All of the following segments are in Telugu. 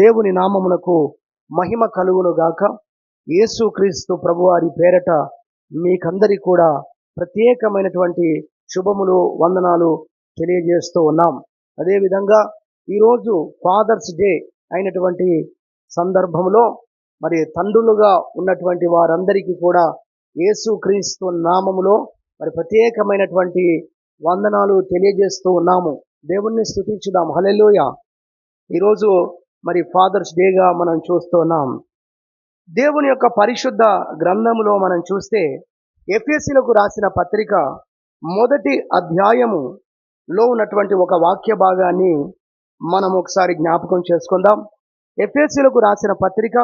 దేవుని నామమునకు మహిమ కలుగును గాక. యేసుక్రీస్తు ప్రభువారి పేరట మీకందరికీ కూడా ప్రత్యేకమైనటువంటి శుభములు, వందనాలు తెలియజేస్తూ ఉన్నాం. అదేవిధంగా ఈరోజు ఫాదర్స్ డే అయినటువంటి సందర్భంలో మరి తండ్రులుగా ఉన్నటువంటి వారందరికీ కూడా యేసుక్రీస్తు నామములో మరి ప్రత్యేకమైనటువంటి వందనాలు తెలియజేస్తూ ఉన్నాము. దేవుణ్ణి స్తుతించుదాం. హల్లెలూయా. ఈరోజు మరి ఫాదర్స్ డేగా మనం చూస్తున్నాం. దేవుని యొక్క పరిశుద్ధ గ్రంథములో మనం చూస్తే ఎఫెసీయులకు రాసిన పత్రిక మొదటి అధ్యాయములో ఉన్నటువంటి ఒక వాక్య భాగాన్ని మనం ఒకసారి జ్ఞాపకం చేసుకుందాం. ఎఫెసీయులకు రాసిన పత్రిక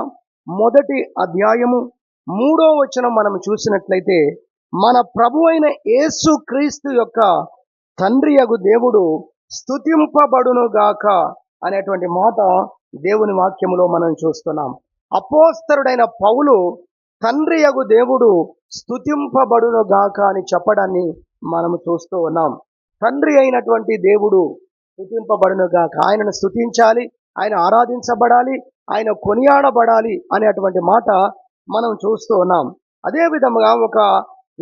మొదటి అధ్యాయము 3వ వచనం మనం చూసినట్లయితే, మన ప్రభు అయిన యేసు క్రీస్తు యొక్క తండ్రియగు దేవుడు స్తుతింపబడును గాక అనేటువంటి మాట దేవుని వాక్యములో మనం చూస్తున్నాం. అపోస్తలుడైన పౌలు తండ్రియగు దేవుడు స్తుతింపబడును గాక అని చెప్పడాన్ని మనము చూస్తూ ఉన్నాం. తండ్రి అయినటువంటి దేవుడు స్తుతింపబడును గాక, ఆయనను స్తుతించాలి, ఆయన ఆరాధించబడాలి, ఆయన కొనియాడబడాలి అనేటువంటి మాట మనం చూస్తూ ఉన్నాం. అదే విధముగా ఒక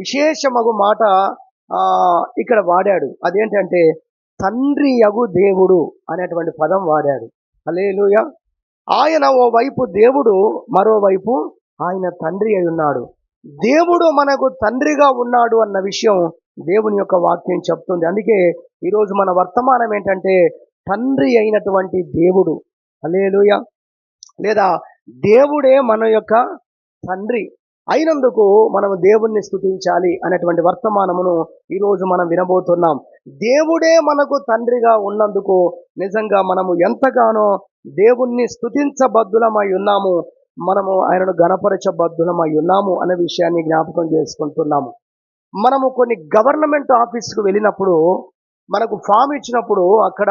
విశేషమగు మాట ఇక్కడ వాడాడు. అదేంటంటే తండ్రి యగు దేవుడు అనేటువంటి పదం వాడాడు. హల్లెలూయా. ఆయన ఓ వైపు దేవుడు, మరోవైపు ఆయన తండ్రి అయి ఉన్నాడు. దేవుడు మనకు తండ్రిగా ఉన్నాడు అన్న విషయం దేవుని యొక్క వాక్యం చెప్తుంది. అందుకే ఈరోజు మన వర్తమానం ఏంటంటే తండ్రి అయినటువంటి దేవుడు. హల్లెలూయా. లేదా దేవుడే మన యొక్క తండ్రి అయినందుకు మనము దేవుణ్ణి స్తుతించాలి అనేటువంటి వర్తమానమును ఈరోజు మనం వినబోతున్నాం. దేవుడే మనకు తండ్రిగా ఉన్నందుకు నిజంగా మనము ఎంతగానో దేవుణ్ణి స్తుతించబద్దులమై ఉన్నాము, మనము ఆయనను గణపరచబద్దులమై ఉన్నాము అనే విషయాన్ని జ్ఞాపకం చేసుకుంటున్నాము. మనము కొన్ని గవర్నమెంట్ ఆఫీస్కు వెళ్ళినప్పుడు మనకు ఫామ్ ఇచ్చినప్పుడు అక్కడ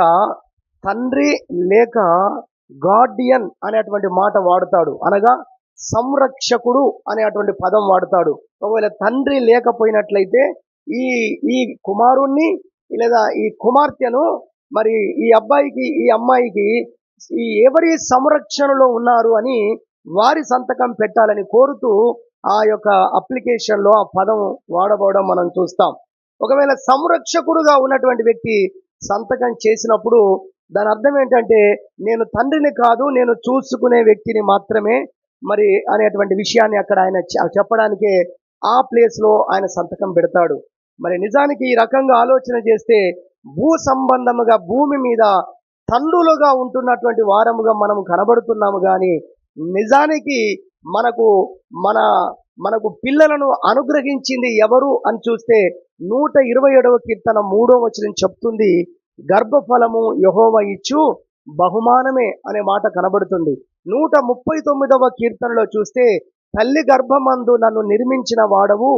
తండ్రి లేక గార్డియన్ అనేటువంటి మాట వాడతాడు, అనగా సంరక్షకుడు అనేటువంటి పదం వాడతాడు. ఒకవేళ తండ్రి లేకపోయినట్లయితే ఈ ఈ కుమారుణ్ణి లేదా ఈ కుమార్తెను మరి ఈ అబ్బాయికి ఈ అమ్మాయికి ఈ ఎవరి సంరక్షణలో ఉన్నారు అని వారి సంతకం పెట్టాలని కోరుతూ ఆ యొక్క అప్లికేషన్లో ఆ పదం వాడబోవడం మనం చూస్తాం. ఒకవేళ సంరక్షకుడుగా ఉన్నటువంటి వ్యక్తి సంతకం చేసినప్పుడు దాని అర్థం ఏంటంటే నేను తండ్రిని కాదు, నేను చూసుకునే వ్యక్తిని మాత్రమే మరి అనేటువంటి విషయాన్ని అక్కడ ఆయన చెప్పడానికే ఆ ప్లేస్లో ఆయన సంతకం పెడతాడు. మరి నిజానికి ఈ రకంగా ఆలోచన చేస్తే భూ సంబంధముగా భూమి మీద తండ్రులుగా ఉంటున్నటువంటి వారముగా మనం కనబడుతున్నాము, కానీ నిజానికి మనకు పిల్లలను అనుగ్రహించింది ఎవరు అని చూస్తే 127వ కీర్తన 3వ వచనం చెప్తుంది, గర్భఫలము యెహోవా ఇచ్చు బహుమానమే అనే మాట కనబడుతుంది. 139వ కీర్తనలో చూస్తే తల్లి గర్భమందు నన్ను నిర్మించిన వాడవు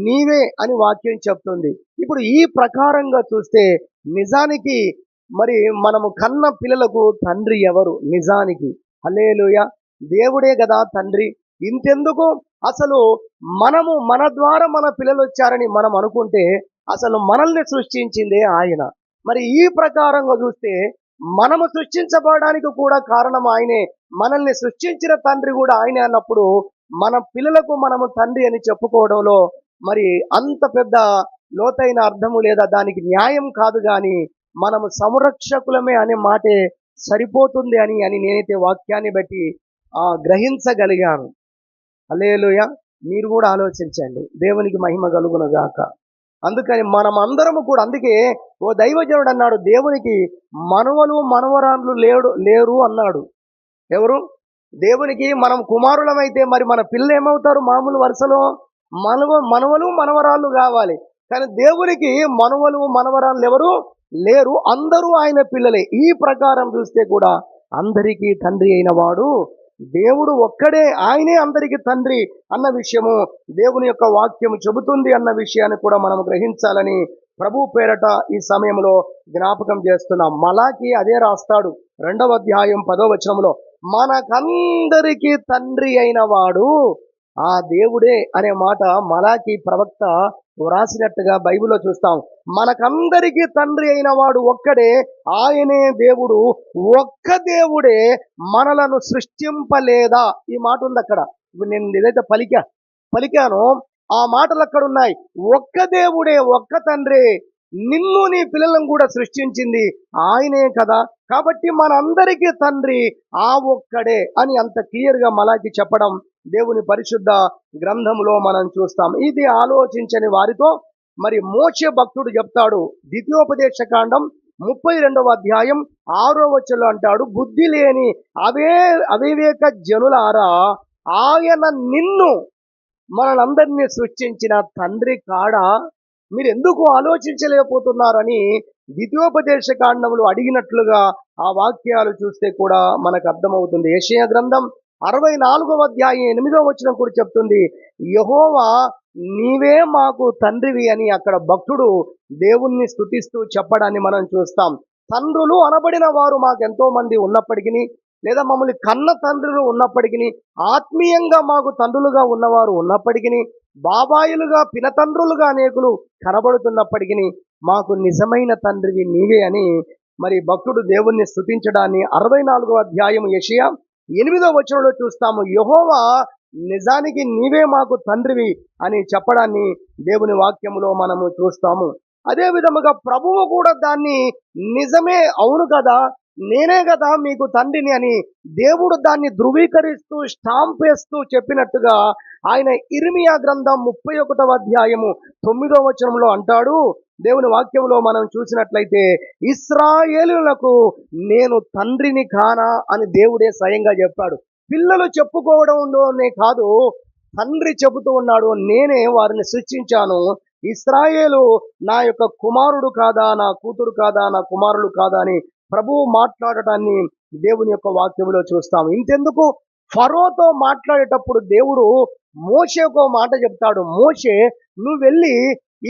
నీవే అని వాక్యం చెప్తుంది. ఇప్పుడు ఈ ప్రకారంగా చూస్తే నిజానికి మరి మనము కన్న పిల్లలకు తండ్రి ఎవరు? నిజానికి హల్లెలూయా, దేవుడే కదా తండ్రి. ఇంతెందుకు, అసలు మన ద్వారా మన పిల్లలు వచ్చారని మనం అనుకుంటే అసలు మనల్ని సృష్టించిందే ఆయన. మరి ఈ ప్రకారంగా చూస్తే మనము సృష్టించబడడానికి కూడా కారణం ఆయనే, మనల్ని సృష్టించిన తండ్రి కూడా ఆయనే అన్నప్పుడు మన పిల్లలకు మనము తండ్రి అని చెప్పుకోవడంలో మరి అంత పెద్ద లోతైన అర్థము లేదా దానికి న్యాయం కాదు, కానీ మనము సంరక్షకులమే అనే మాటే సరిపోతుంది అని నేనైతే వాక్యాన్ని బట్టి గ్రహించగలిగాను. హల్లెలూయా. మీరు కూడా ఆలోచించండి. దేవునికి మహిమ కలుగును గాక. అందుకని మనం అందరము కూడా, అందుకే ఓ దైవజనుడు అన్నాడు, దేవునికి మనవలు మనవరాళ్ళు లేరు అన్నాడు. ఎవరు? దేవునికి మనం కుమారులమైతే మరి మన పిల్లలు ఏమవుతారు? మామూలు వరుసలో మనవలు మనవరాళ్ళు కావాలి, కానీ దేవునికి మనవలు మనవరాళ్ళు ఎవరు లేరు, అందరూ ఆయన పిల్లలే. ఈ ప్రకారం చూస్తే కూడా అందరికీ తండ్రి అయిన వాడు దేవుడు ఒక్కడే, ఆయనే అందరికీ తండ్రి అన్న విషయము దేవుని యొక్క వాక్యము చెబుతుంది అన్న విషయాన్ని కూడా మనం గ్రహించాలని ప్రభు పేరట ఈ సమయంలో జ్ఞాపకం చేస్తున్నాం. మలాకి అదే రాస్తాడు 2వ అధ్యాయం 10వ వచనంలో, మనకందరికీ తండ్రి అయిన వాడు ఆ దేవుడే అనే మాట మలాకి ప్రవక్త వ్రాసినట్టుగా బైబిల్లో చూస్తాం. మనకందరికీ తండ్రి అయిన వాడు ఒక్కడే, ఆయనే దేవుడు. ఒక్క దేవుడే మనలను సృష్టింపలేదా? ఈ మాట ఉంది అక్కడ. ఇప్పుడు నేను ఏదైతే పలికానో ఆ మాటలు అక్కడ ఉన్నాయి. ఒక్క దేవుడే, ఒక్క తండ్రే నిన్ను నీ పిల్లలను కూడా సృష్టించింది ఆయనే కదా. కాబట్టి మనందరికీ తండ్రి ఆ ఒక్కడే అని అంత క్లియర్గా మలాకి చెప్పడం దేవుని పరిశుద్ధ గ్రంథంలో మనం చూస్తాం. ఇది ఆలోచించని వారితో మరి మోషే భక్తుడు చెప్తాడు. ద్వితీయోపదేశ కాండం 32వ అధ్యాయం 6వ వచనంలో అంటాడు, బుద్ధి లేని అవివేక జనులారా, ఆయన నిన్ను మనందరినీ సృష్టించిన తండ్రి కాడా? మీరు ఎందుకు ఆలోచించలేకపోతున్నారని ద్వితీయోపదేశ కాండములు అడిగినట్లుగా ఆ వాక్యాలు చూస్తే కూడా మనకు అర్థమవుతుంది. యెషయా గ్రంథం 64వ అధ్యాయం 8వ వచనం కూడా చెప్తుంది, యెహోవా నీవే మాకు తండ్రివి అని అక్కడ భక్తుడు దేవుణ్ణి స్తుతిస్తూ చెప్పడాన్ని మనం చూస్తాం. తండ్రులు అనబడిన వారు మాకెంతో మంది ఉన్నప్పటికీ, లేదా మమ్మల్ని కన్న తండ్రులు ఉన్నప్పటికీ, ఆత్మీయంగా మాకు తండ్రులుగా ఉన్నవారు ఉన్నప్పటికీ, బాబాయిలుగా పినతండ్రులుగా అనేకులు కనబడుతున్నప్పటికీ, మాకు నిజమైన తండ్రివి నీవే అని మరి భక్తుడు దేవుణ్ణి స్తుతించడాన్ని 64వ అధ్యాయం యెషయా 8వ వచనంలో చూస్తాము. యెహోవా నిజానికి నీవే మాకు తండ్రివి అని చెప్పడాన్ని దేవుని వాక్యములో మనము చూస్తాము. అదే విధముగా ప్రభువు కూడా దాన్ని నిజమే, అవును కదా, నేనే కదా మీకు తండ్రిని అని దేవుడు దాన్ని ధృవీకరిస్తూ స్టాంప్ వేస్తూ చెప్పినట్టుగా ఆయన ఇర్మియా గ్రంథం 31వ అధ్యాయము 9వ వచనంలో అంటాడు. దేవుని వాక్యంలో మనం చూసినట్లయితే, ఇశ్రాయేలులకు నేను తండ్రిని కానా అని దేవుడే స్వయంగా చెప్పాడు. పిల్లలు చెప్పుకోవడంలోనే కాదు, తండ్రి చెబుతూ ఉన్నాడు, నేనే వారిని సృష్టించాను. ఇశ్రాయేలు నా యొక్క కుమారుడు కాదా, నా కూతురు కాదా, నా కుమారుడు కాదా అని ప్రభువు మాట్లాడటాన్ని దేవుని యొక్క వాక్యంలో చూస్తాము. ఇంతెందుకు, ఫరోతో మాట్లాడేటప్పుడు దేవుడు మోషేకు మాట చెప్తాడు. మోషే, నువ్వు వెళ్ళి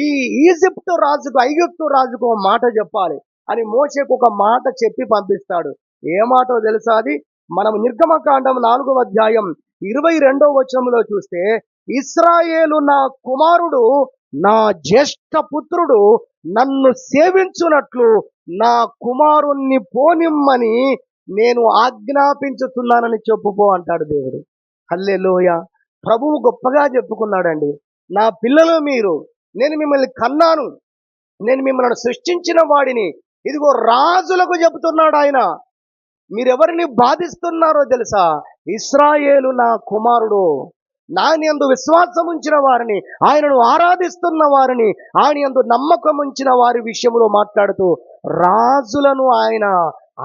ఈ ఈజిప్టు రాజుకు, ఐగుప్తు రాజుకు మాట చెప్పాలి అని మోషేకు ఒక మాట చెప్పి పంపిస్తాడు. ఏ మాటో తెలుసా? అది మనం నిర్గమకాండం 4వ అధ్యాయం 22వ వచనంలో చూస్తే, ఇశ్రాయేలు నా కుమారుడు, నా జ్యేష్ఠ పుత్రుడు, నన్ను సేవించున్నట్లు నా కుమారుణ్ణి పోనిమ్మని నేను ఆజ్ఞాపించుతున్నానని చెప్పుకో అంటాడు దేవుడు. హల్లెలూయా. ప్రభువు గొప్పగా చెప్పుకున్నాడండి, నా పిల్లలు మీరు, నేను మిమ్మల్ని కన్నాను, నేను మిమ్మల్ని సృష్టించిన వాడిని. ఇదిగో రాజులకు చెబుతున్నాడు ఆయన, మీరెవరిని బాధిస్తున్నారో తెలుసా? ఇశ్రాయేలు నా కుమారుడు, ఆయన యందు విశ్వాసం ఉంచిన వారిని, ఆయనను ఆరాధిస్తున్న వారిని, ఆయన యందు నమ్మకం ఉంచిన వారి విషయంలో మాట్లాడుతూ రాజులను ఆయన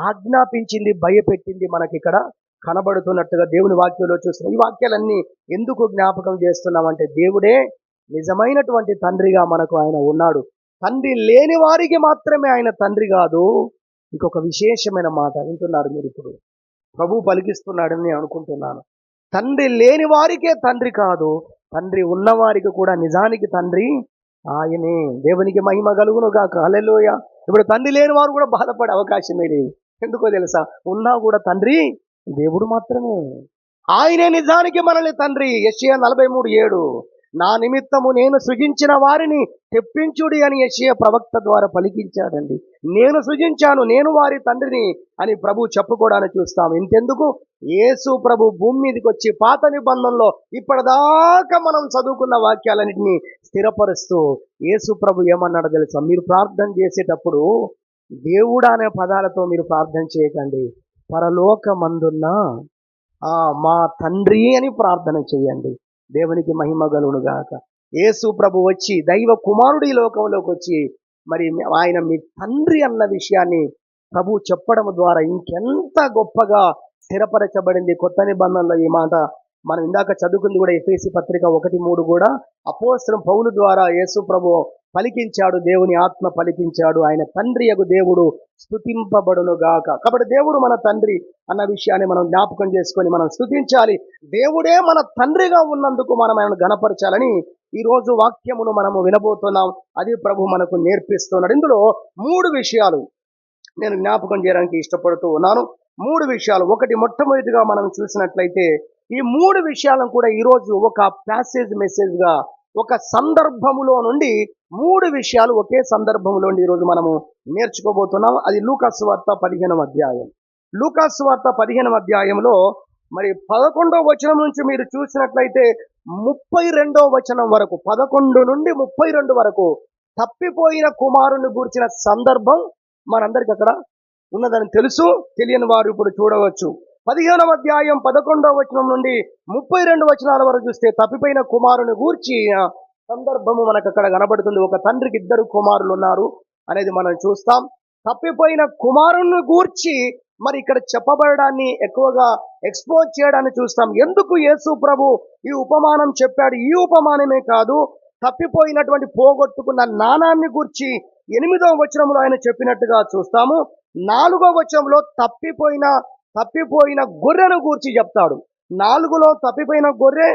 ఆజ్ఞాపించింది, భయపెట్టింది మనకి ఇక్కడ కనబడుతున్నట్టుగా దేవుని వాక్యంలో చూస్తున్నాం. ఈ వాక్యాలన్నీ ఎందుకు జ్ఞాపకం చేస్తున్నామంటే, దేవుడే నిజమైనటువంటి తండ్రిగా మనకు ఆయన ఉన్నాడు. తండ్రి లేని వారికి మాత్రమే ఆయన తండ్రి కాదు. ఇంకొక విశేషమైన మాట వింటున్నారు మీరు, ఇప్పుడు ప్రభు పలికిస్తున్నాడని నేను అనుకుంటున్నాను. తండ్రి లేని వారికే తండ్రి కాదు, తండ్రి ఉన్నవారికి కూడా నిజానికి తండ్రి ఆయనే. దేవునికి మహిమ కలుగును గాక. హల్లెలూయా. ఇప్పుడు తండ్రి లేని వారు కూడా బాధపడే అవకాశమే లేదు. ఎందుకో తెలుసా? ఉన్నా కూడా తండ్రి దేవుడు మాత్రమే. ఆయనే నిజానికి మనల్ని తండ్రి. యెషయా 43:7, నా నిమిత్తము నేను సృజించిన వారిని తెప్పించుడి అని యెషయా ప్రవక్త ద్వారా పలికించాడండి. నేను సృజించాను, నేను వారి తండ్రిని అని ప్రభు చెప్పుకోవడానికి చూస్తాం. ఇంతెందుకు, యేసు ప్రభు భూమి మీదకి వచ్చి పాత నిబంధనలో ఇప్పటిదాకా మనం చదువుకున్న వాక్యాలన్నింటినీ స్థిరపరుస్తూ యేసు ప్రభు ఏమన్నాడో తెలుసా? మీరు ప్రార్థన చేసేటప్పుడు దేవుడా అనే పదాలతో మీరు ప్రార్థన చేయకండి, పరలోకమందున్న మా తండ్రి అని ప్రార్థన చేయండి. దేవునికి మహిమ కలుగును గాక. యేసు ప్రభు వచ్చి, దైవ కుమారుడు ఈ లోకంలోకి వచ్చి మరి ఆయన మీ తండ్రి అన్న విషయాన్ని ప్రభు చెప్పడం ద్వారా ఇంకెంత గొప్పగా స్థిరపరచబడింది కొత్త నిబంధనలో. ఈ మాట మనం ఇందాక చదువుకుంది కూడా, ఎఫెసీ పత్రిక 1:3 కూడా అపోస్తలుడైన పౌలు ద్వారా యేసు ప్రభు పలికించాడు, దేవుని ఆత్మ పలికించాడు, ఆయన తండ్రి యగు దేవుడు స్తుతింపబడును గాక. కాబట్టి దేవుడు మన తండ్రి అన్న విషయాన్ని మనం జ్ఞాపకం చేసుకొని మనం స్తుతించాలి. దేవుడే మన తండ్రిగా ఉన్నందుకు మనం ఆయన గణపరచాలని ఈరోజు వాక్యమును మనము వినబోతున్నాం. అది ప్రభు మనకు నేర్పిస్తున్నాడు. ఇందులో 3 విషయాలు నేను జ్ఞాపకం చేయడానికి ఇష్టపడుతూ ఉన్నాను. 3 విషయాలు. ఒకటి, మొట్టమొదటిగా మనం చూసినట్లయితే ఈ మూడు విషయాలను కూడా ఈరోజు ఒక ప్యాసేజ్ మెసేజ్గా, ఒక సందర్భములో నుండి మూడు విషయాలు ఒకే సందర్భంలో నుండి ఈరోజు మనము నేర్చుకోబోతున్నాం. అది లూకాసు వార్త 15వ అధ్యాయం. లూకాసు వార్త 15వ అధ్యాయంలో మరి 11వ వచనం నుంచి మీరు చూసినట్లయితే 32వ వచనం వరకు, 11 నుండి 32 వరకు తప్పిపోయిన కుమారుని గూర్చిన సందర్భం మనందరికి అక్కడ ఉన్నదని తెలుసు. తెలియని వారు ఇప్పుడు చూడవచ్చు. 15వ అధ్యాయం 11వ వచనం నుండి 32 వచనాల వరకు చూస్తే తప్పిపోయిన కుమారుని గూర్చి సందర్భము మనకు అక్కడ కనబడుతుంది. ఒక తండ్రికి 2 కుమారులు ఉన్నారు అనేది మనం చూస్తాం. తప్పిపోయిన కుమారుని గూర్చి మరి ఇక్కడ చెప్పబడడాన్ని ఎక్కువగా ఎక్స్పోజ్ చేయడాన్ని చూస్తాం. ఎందుకు యేసు ప్రభు ఈ ఉపమానం చెప్పాడు? ఈ ఉపమానమే కాదు, తప్పిపోయినటువంటి పోగొట్టుకున్న నాణాన్ని గూర్చి 8వ వచనంలో ఆయన చెప్పినట్టుగా చూస్తాము. 4వ వచనంలో తప్పిపోయిన గొర్రెను గూర్చి చెప్తాడు. 4లో తప్పిపోయిన గొర్రె,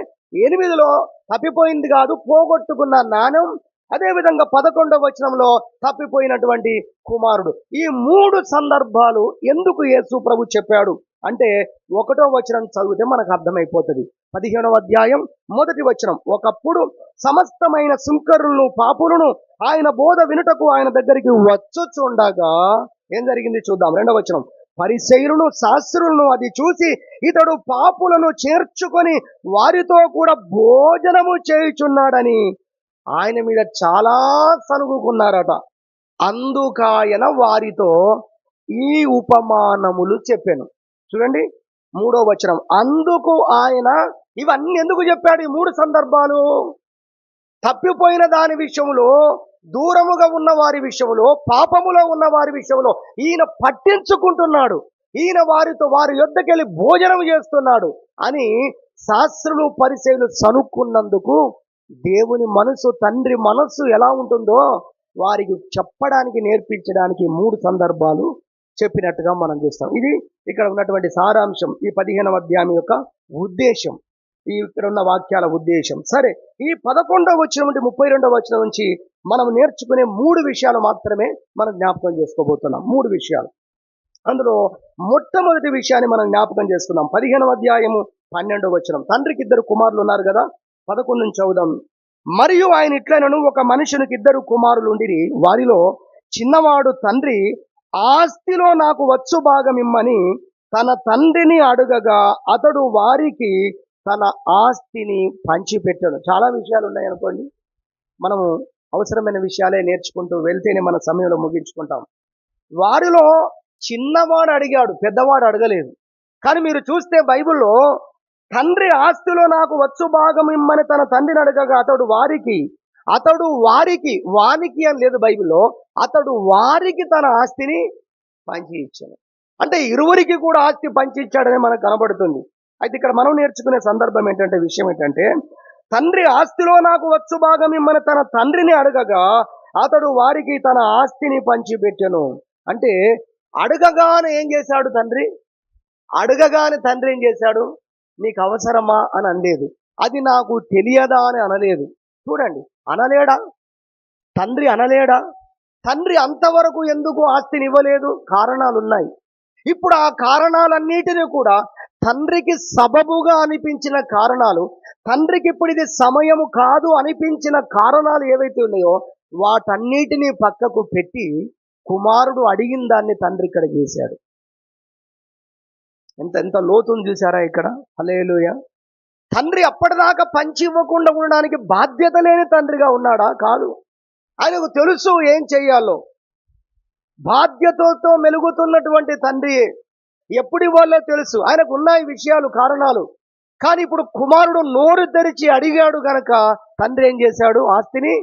8లో తప్పిపోయింది కాదు పోగొట్టుకున్న నాణ్యం, అదేవిధంగా 11వ వచనంలో తప్పిపోయినటువంటి కుమారుడు. ఈ 3 సందర్భాలు ఎందుకు యేసు ప్రభు చెప్పాడు అంటే 1వ వచనం చదివితే మనకు అర్థమైపోతుంది. 15వ అధ్యాయం 1వ వచనం, ఒకప్పుడు సమస్తమైన సుంకరులను పాపులను ఆయన బోధ వినుటకు ఆయన దగ్గరికి వచ్చుచుండగా ఏం జరిగింది చూద్దాం. 2వ వచనం, పరిసయ్యులను శాస్త్రులను అది చూసి ఇతడు పాపులను చేర్చుకొని వారితో కూడా భోజనము చేయుచున్నాడని ఆయన మీద చాలా సనుగుకున్నారట. అందుకాయన వారితో ఈ ఉపమానములు చెప్పాను. చూడండి 3వ వచనం, అందుకు ఆయన ఇవన్నీ ఎందుకు చెప్పాడు? ఈ 3 సందర్భాలు తప్పిపోయిన దాని విషయంలో, దూరముగా ఉన్న వారి విషయంలో, పాపములో ఉన్న వారి విషయంలో ఈయన పట్టించుకుంటున్నాడు. ఈయన వారి యొద్దకెళ్ళి భోజనం చేస్తున్నాడు అని శాస్త్రులు పరిసయ్యులు సనుక్కున్నందుకు దేవుని మనసు, తండ్రి మనస్సు ఎలా ఉంటుందో వారికి చెప్పడానికి, నేర్పించడానికి 3 సందర్భాలు చెప్పినట్టుగా మనం చూస్తాం. ఇది ఇక్కడ ఉన్నటువంటి సారాంశం, ఈ 15వ అధ్యాయం యొక్క ఉద్దేశం, ఈ ఇక్కడ ఉన్న వాక్యాల ఉద్దేశం. సరే, ఈ 11వ వచనం నుండి 32వ వచనం నుంచి మనం నేర్చుకునే 3 విషయాలు మాత్రమే మనం జ్ఞాపకం చేసుకోబోతున్నాం. 3 విషయాలు. అందులో మొట్టమొదటి విషయాన్ని మనం జ్ఞాపకం చేసుకుందాం. 15వ అధ్యాయము 12వ వచనం. తండ్రికి 2 కుమారులు ఉన్నారు కదా, 11 నుంచి చదువుదాం. మరియు ఆయన ఇట్లనను, ఒక మనుషునికి 2 కుమారులు ఉండిరి. వారిలో చిన్నవాడు తండ్రి, ఆస్తిలో నాకు వచ్చు భాగం ఇమ్మని తన తండ్రిని అడుగగా అతడు వారికి తన ఆస్తిని పంచిపెట్టాడు. చాలా విషయాలు ఉన్నాయనుకోండి, మనము అవసరమైన విషయాలే నేర్చుకుంటూ వెళ్తేనే మన సమయంలో ముగించుకుంటాం. వారిలో చిన్నవాడు అడిగాడు, పెద్దవాడు అడగలేదు. కానీ మీరు చూస్తే బైబిల్లో తండ్రి ఆస్తిలో నాకు వచ్చు భాగం ఇమ్మని తన తండ్రిని అడగగా అతడు వారికి అని లేదు బైబిల్లో, అతడు వారికి తన ఆస్తిని పంచి ఇచ్చాడు. అంటే ఇరువురికి కూడా ఆస్తి పంచి ఇచ్చాడని మనకు కనబడుతుంది. అయితే ఇక్కడ మనం నేర్చుకునే సందర్భం ఏంటంటే, విషయం ఏంటంటే, తండ్రి ఆస్తిలో నాకు వచ్చు భాగం ఇమ్మని తన తండ్రిని అడగగా అతడు వారికి తన ఆస్తిని పంచిపెట్టెను. అంటే అడగగానే ఏం చేశాడు తండ్రి? అడగగానే తండ్రి ఏం చేశాడు? నీకు అవసరమా అని అనలేదు, అది నాకు తెలియదా అని అనలేదు. చూడండి, అనలేడా తండ్రి? అనలేడా? తండ్రి అంతవరకు ఎందుకు ఆస్తిని ఇవ్వలేదు? కారణాలు ఉన్నాయి. ఇప్పుడు ఆ కారణాలన్నిటినీ కూడా తండ్రికి సబబుగా అనిపించిన కారణాలు, తండ్రికి ఇప్పుడు ఇది సమయము కాదు అనిపించిన కారణాలు ఏవైతే ఉన్నాయో వాటన్నిటినీ పక్కకు పెట్టి కుమారుడు అడిగిన దాన్ని తండ్రి ఇక్కడ చేశాడు. ఎంత లోతుని చూసారా ఇక్కడ? హల్లెలూయా. తండ్రి అప్పటిదాకా పంచి ఇవ్వకుండా ఉండడానికి బాధ్యత లేని తండ్రిగా ఉన్నాడా? కాదు. ఆయనకు తెలుసు ఏం చెయ్యాలో. బాధ్యతతో మెలుగుతున్నటువంటి తండ్రి ఎప్పుడు ఇవ్వాలో తెలుసు. ఆయనకు ఉన్నాయి విషయాలు, కారణాలు. కానీ ఇప్పుడు కుమారుడు నోరు తెరిచి అడిగాడు గనక తండ్రి ఏం చేశాడు? ఆస్తిని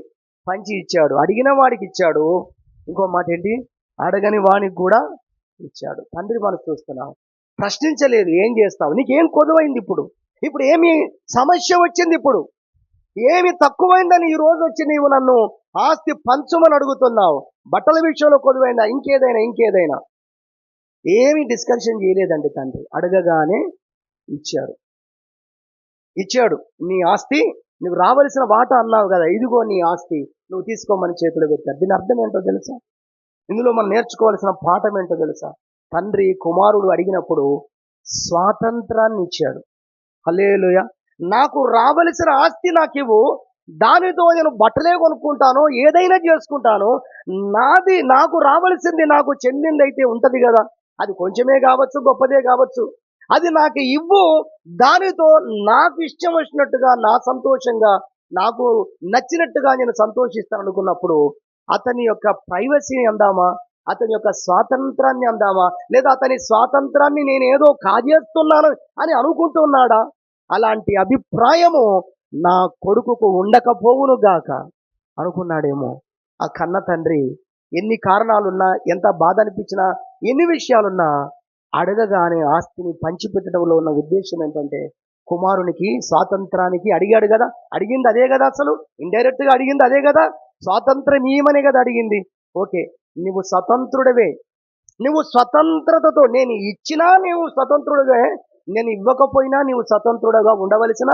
పంచి ఇచ్చాడు. అడిగిన వాడికి ఇచ్చాడు. ఇంకో మాట ఏంటి? అడగని వానికి కూడా ఇచ్చాడు. తండ్రి మనసు చూస్తున్నావు, ప్రశ్నించలేదు. ఏం చేస్తావు? నీకేం కొదువైంది? ఇప్పుడు ఏమి సమస్య వచ్చింది? ఇప్పుడు ఏమి తక్కువైందని ఈ రోజు వచ్చి నీవు నన్ను ఆస్తి పంచమని అడుగుతున్నావు? బట్టల విషయంలో కొదువైందా? ఇంకేదైనా ఏమి డిస్కషన్ చేయలేదండి తండ్రి. అడగగానే ఇచ్చాడు. నీ ఆస్తి, నువ్వు రావలసిన వాటా అన్నావు కదా, ఇదిగో నీ ఆస్తి, నువ్వు తీసుకోమని చేతిలో పెట్టాడు. దీని అర్థం ఏంటో తెలుసా? ఇందులో మనం నేర్చుకోవాల్సిన పాఠం ఏంటో తెలుసా? తండ్రి కుమారుడు అడిగినప్పుడు స్వాతంత్రాన్ని ఇచ్చాడు. హల్లెలూయా. నాకు రావలసిన ఆస్తి నాకివ్వు, దానితో నేను బట్టలే కొనుక్కుంటాను, ఏదైనా చేసుకుంటాను. నాకు రావలసింది, నాకు చెందిందైతే ఉంటది కదా, అది కొంచెమే కావచ్చు, గొప్పదే కావచ్చు, అది నాకు ఇవ్వు. దానితో నాకు ఇష్టం వచ్చినట్టుగా, నా సంతోషంగా, నాకు నచ్చినట్టుగా నేను సంతోషిస్తాను అనుకున్నప్పుడు, అతని యొక్క ప్రైవసీని అందామా, అతని యొక్క స్వాతంత్రాన్ని అందామా, లేదా అతని స్వాతంత్రాన్ని నేనేదో కాజేస్తున్నాను అని అనుకుంటున్నాడా? అలాంటి అభిప్రాయము నా కొడుకుకు ఉండకపోవును గాక అనుకున్నాడేమో. ఆ కన్న తండ్రి ఎన్ని కారణాలున్నా, ఎంత బాధ అనిపించినా, ఎన్ని విషయాలున్నా అడగగానే ఆస్తిని పంచిపెట్టడంలో ఉన్న ఉద్దేశం ఏంటంటే, కుమారునికి స్వాతంత్రానికి అడిగాడు కదా, అడిగింది అదే కదా, అసలు ఇండైరెక్ట్ గా అడిగింది అదే కదా, స్వాతంత్రం ఇయ్యమనే కదా అడిగింది. ఓకే, నువ్వు స్వతంత్రుడవే, నువ్వు స్వతంత్రతతో, నేను ఇచ్చినా నీవు స్వతంత్రుడుగా, నేను ఇవ్వకపోయినా నీవు స్వతంత్రుడుగా ఉండవలసిన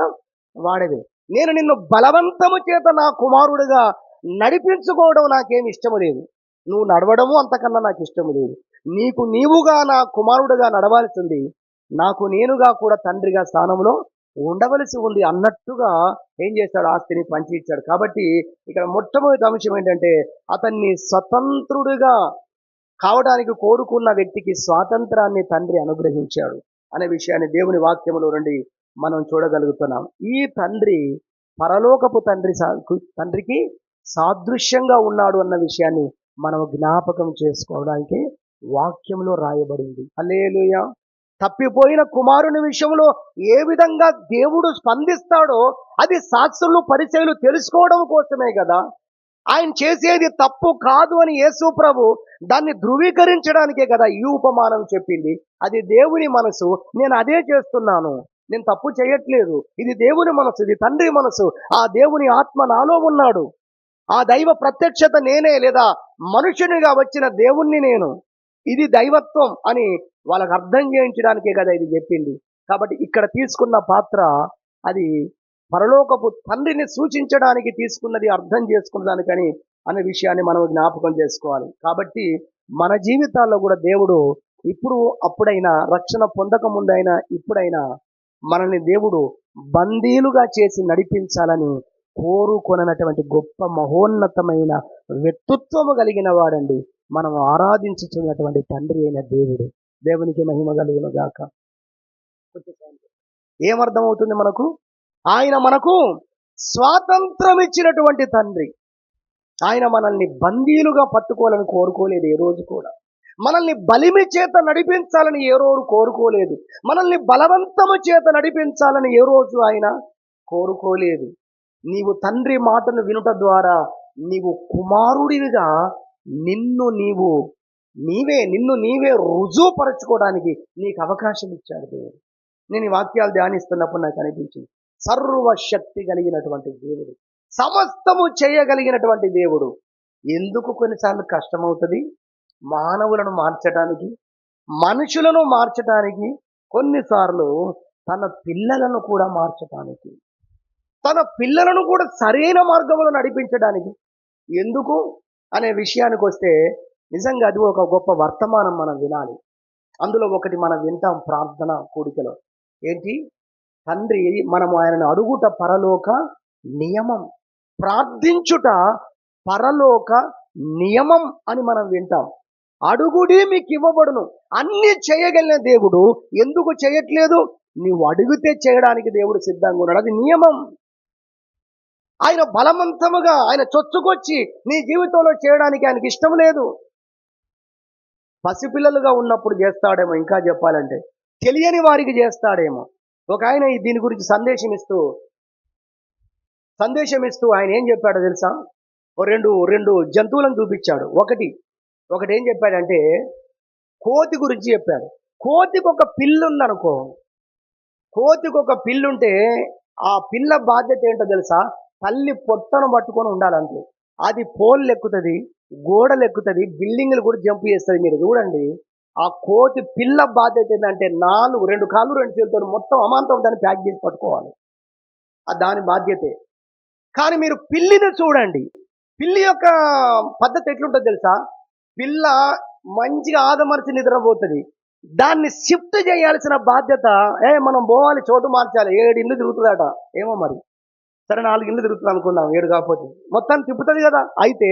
వాడవే. నేను నిన్ను బలవంతము చేత నా కుమారుడిగా నడిపించుకోవడం నాకేమి ఇష్టము లేదు, నువ్వు నడవడము అంతకన్నా నాకు ఇష్టము లేదు. నీకు నీవుగా నా కుమారుడిగా నడవాల్సింది, నాకు నేనుగా కూడా తండ్రిగా స్థానంలో ఉండవలసి ఉంది అన్నట్టుగా ఏం చేశాడు, ఆస్తిని పంచి ఇచ్చాడు. కాబట్టి ఇక్కడ మొట్టమొదటి అంశం ఏంటంటే, అతన్ని స్వతంత్రుడిగా కావడానికి కోరుకున్న వ్యక్తికి స్వాతంత్రాన్ని తండ్రి అనుగ్రహించాడు అనే విషయాన్ని దేవుని వాక్యములో నుండి మనం చూడగలుగుతున్నాం. ఈ తండ్రి పరలోకపు తండ్రికి సాదృశ్యంగా ఉన్నాడు అన్న విషయాన్ని మనం జ్ఞాపకం చేసుకోవడానికి వాక్యంలో రాయబడింది. హల్లెలూయా. తప్పిపోయిన కుమారుని విషయంలో ఏ విధంగా దేవుడు స్పందిస్తాడో అది శాస్త్రులు పరిచయులు తెలుసుకోవడం కోసమే కదా. ఆయన చేసేది తప్పు కాదు అని యేసు ప్రభు దాన్ని ధృవీకరించడానికే కదా ఈ ఉపమానం చెప్పింది. అది దేవుని మనసు, నేను అదే చేస్తున్నాను, నేను తప్పు చేయట్లేదు, ఇది దేవుని మనసు, ఇది తండ్రి మనసు, ఆ దేవుని ఆత్మ నాలో ఉన్నాడు, ఆ దైవ ప్రత్యక్షత నేనే, లేదా మనుషునిగా వచ్చిన దేవుణ్ణి నేను, ఇది దైవత్వం అని వాళ్ళకు అర్థం చేయించడానికే కదా ఇది చెప్పింది. కాబట్టి ఇక్కడ తీసుకున్న పాత్ర అది పరలోకపు తండ్రిని సూచించడానికి తీసుకున్నది, అర్థం చేసుకున్న దానికని అనే విషయాన్ని మనం జ్ఞాపకం చేసుకోవాలి. కాబట్టి మన జీవితాల్లో కూడా దేవుడు ఇప్పుడు అప్పుడైనా, రక్షణ పొందక ముందైనా ఇప్పుడైనా మనల్ని దేవుడు బందీలుగా చేసి నడిపించాలని కోరుకొనటువంటి గొప్ప మహోన్నతమైన వ్యక్తిత్వము కలిగిన వాడండి మనం ఆరాధించుతున్నటువంటి తండ్రి అయిన దేవుడు. దేవునికి మహిమ కలుగును గాక. ఏమర్థమవుతుంది మనకు? ఆయన మనకు స్వాతంత్రం ఇచ్చినటువంటి తండ్రి. ఆయన మనల్ని బందీలుగా పట్టుకోవాలని కోరుకోలేదు ఏ రోజు కూడా. మనల్ని బలిమి చేత నడిపించాలని ఏ రోజు కోరుకోలేదు. మనల్ని బలవంతము చేత నడిపించాలని ఏ రోజు ఆయన కోరుకోలేదు. నీవు తండ్రి మాటను వినుట ద్వారా నీవు కుమారుడివిగా నిన్ను నీవే రుజువుపరచుకోవడానికి నీకు అవకాశం ఇచ్చాడు దేవుడు. నేను ఈ వాక్యాలు ధ్యానిస్తున్నప్పుడు నాకు అనిపించింది, సర్వశక్తి కలిగినటువంటి దేవుడు, సమస్తము చేయగలిగినటువంటి దేవుడు ఎందుకు కొన్నిసార్లు కష్టమవుతుంది? మానవులను మార్చడానికి, మనుషులను మార్చడానికి, కొన్నిసార్లు తన పిల్లలను కూడా మార్చడానికి, తన పిల్లలను కూడా సరైన మార్గంలో నడిపించడానికి ఎందుకు అనే విషయానికి వస్తే, నిజంగా అది ఒక గొప్ప వర్తమానం మనం వినాలి. అందులో ఒకటి మనం వింటాం ప్రార్థన కూడికలో. ఏంటి? తండ్రి, మనము ఆయనను అడుగుట పరలోక నియమం, ప్రార్థించుట పరలోక నియమం అని మనం వింటాం. అడుగుడి మీకు ఇవ్వబడును. అన్ని చేయగలిగిన దేవుడు ఎందుకు చేయట్లేదు? నీవు అడిగితే చేయడానికి దేవుడు సిద్ధంగా ఉన్నాడు, అది నియమం. ఆయన బలవంతముగా ఆయన చొచ్చుకొచ్చి నీ జీవితంలో చేయడానికి ఆయనకి ఇష్టం లేదు. పసిపిల్లలుగా ఉన్నప్పుడు చేస్తాడేమో, ఇంకా చెప్పాలంటే తెలియని వారికి చేస్తాడేమో. ఒక ఆయన దీని గురించి సందేశం ఇస్తూ ఆయన ఏం చెప్పాడో తెలుసా? రెండు జంతువులను చూపించాడు. ఒకటి ఏం చెప్పాడంటే, కోతి గురించి చెప్పాడు. కోతికి ఒక పిల్లు ఉందనుకో, కోతికి ఒక పిల్లుంటే ఆ పిల్ల బాధ్యత ఏంటో తెలుసా? తల్లి పొట్టను పట్టుకొని ఉండాలంటే. అది పోల్ ఎక్కుతుంది, గోడలు ఎక్కుతుంది, బిల్డింగ్లు కూడా జంప్ చేస్తుంది. మీరు చూడండి, ఆ కోతి పిల్ల బాధ్యత ఏంటంటే 2 కాళ్ళు 2 చేతులతో మొత్తం అమాంతం దాన్ని ప్యాక్ చేసి పట్టుకోవాలి, అది దాని బాధ్యతే. కానీ మీరు పిల్లిని చూడండి, పిల్లి యొక్క పద్ధతి ఎట్లుంటుంది తెలుసా? పిల్ల మంచిగా ఆదమర్చి నిద్రపోతుంది, దాన్ని షిఫ్ట్ చేయాల్సిన బాధ్యత, మనం పోవాలి, చోటు మార్చాలి. 7 ఇల్లు తిరుగుతుందట, ఏమో మరి. సరే 4 ఇల్లు తిరుగుతుంది అనుకుందాం, 7 కాకపోతే మొత్తాన్ని తిప్పుతుంది కదా. అయితే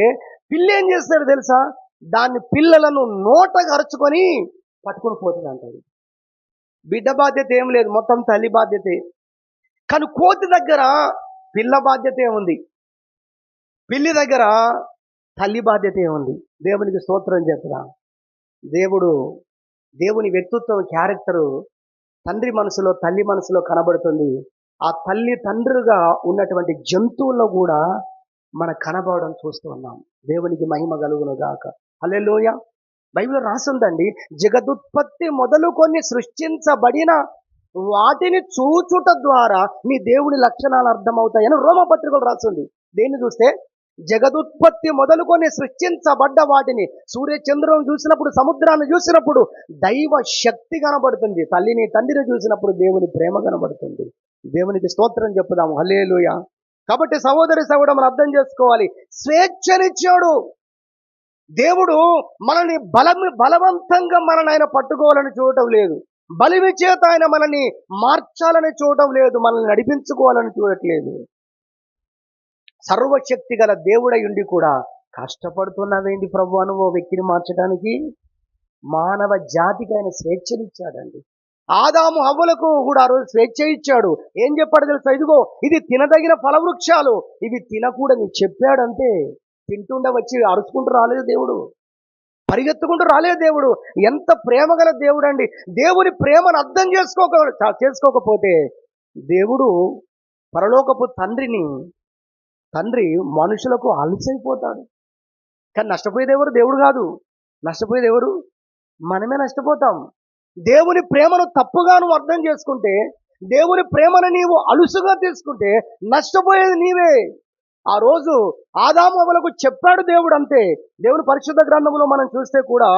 పిల్లి ఏం చేస్తాడు తెలుసా? దాన్ని పిల్లలను నోట గరుచుకొని పట్టుకొని పోతుంది అంటాడు. బిడ్డ బాధ్యత ఏం లేదు, మొత్తం తల్లి బాధ్యతే. కానీ కోతి దగ్గర పిల్ల బాధ్యత ఏముంది, పిల్లి దగ్గర తల్లి బాధ్యత ఏముంది? దేవునికి స్తోత్రం చెప్పురా. దేవుని వ్యక్తిత్వం, క్యారెక్టరు తండ్రి మనసులో తల్లి మనసులో కనబడుతుంది. ఆ తల్లి తండ్రులుగా ఉన్నటువంటి జంతువుల్లో కూడా మన కనబడడం చూస్తూ ఉన్నాం. దేవునికి మహిమ కలుగును గాక. హల్లెలూయా. బైబిల్లో రాసుందండి, జగదుత్పత్తి మొదలుకొని సృష్టించబడిన వాటిని చూచుట ద్వారా మీ దేవుని లక్షణాలు అర్థమవుతాయని రోమపత్రికలు రాస్తుంది. దేన్ని చూస్తే, జగదుత్పత్తి మొదలుకొని సృష్టించబడ్డ వాటిని, సూర్యచంద్రులను చూసినప్పుడు, సముద్రాన్ని చూసినప్పుడు దైవ శక్తి కనబడుతుంది. తల్లిని తండ్రిని చూసినప్పుడు దేవుని ప్రేమ కనబడుతుంది. దేవునికి స్తోత్రం చెప్పుదాము. హల్లెలూయా. కాబట్టి సహోదరి సహోదరుడు మనం అర్థం చేసుకోవాలి, స్వేచ్ఛనిచ్చాడు దేవుడు. మనల్ని బలవంతంగా మనల్ని ఆయన పట్టుకోవాలని చూడటం లేదు. బలిమి చేత ఆయన మనల్ని మార్చాలని చూడటం లేదు, మనల్ని నడిపించుకోవాలని చూడట్లేదు. సర్వశక్తి గల దేవుడై ఉండి కూడా కష్టపడుతున్నావేంటి ప్రభు అని ఓ వ్యక్తిని మార్చడానికి? మానవ జాతికి ఆయన స్వేచ్ఛనిచ్చాడండి. ఆదాము హవ్వలకు కూడా ఆ రోజు స్వేచ్ఛ ఇచ్చాడు. ఏం చెప్పాడు తెలుసా? ఇదిగో ఇది తినదగిన ఫలవృక్షాలు, ఇవి తినకూడని చెప్పాడంతే. తింటుండే వచ్చి అరుచుకుంటూ రాలేదు దేవుడు, పరిగెత్తుకుంటూ రాలేదు దేవుడు. ఎంత ప్రేమ గల దేవుడు అండి. దేవుని ప్రేమను అర్థం చేసుకోకపోతే దేవుడు పరలోకపు తండ్రి మనుషులకు అలసైపోతాడు. కానీ నష్టపోయేది ఎవరు? దేవుడు కాదు. నష్టపోయేది ఎవరు? మనమే నష్టపోతాం. దేవుని ప్రేమను తప్పుగా నువ్వు అర్థం చేసుకుంటే, దేవుని ప్రేమను నీవు అలుసుగా తీసుకుంటే నష్టపోయేది నీవే. ఆ రోజు ఆదాము హవ్వలకు చెప్పాడు దేవుడు, అంతే. దేవుని పరిశుద్ధ గ్రంథంలో మనం చూస్తే కూడా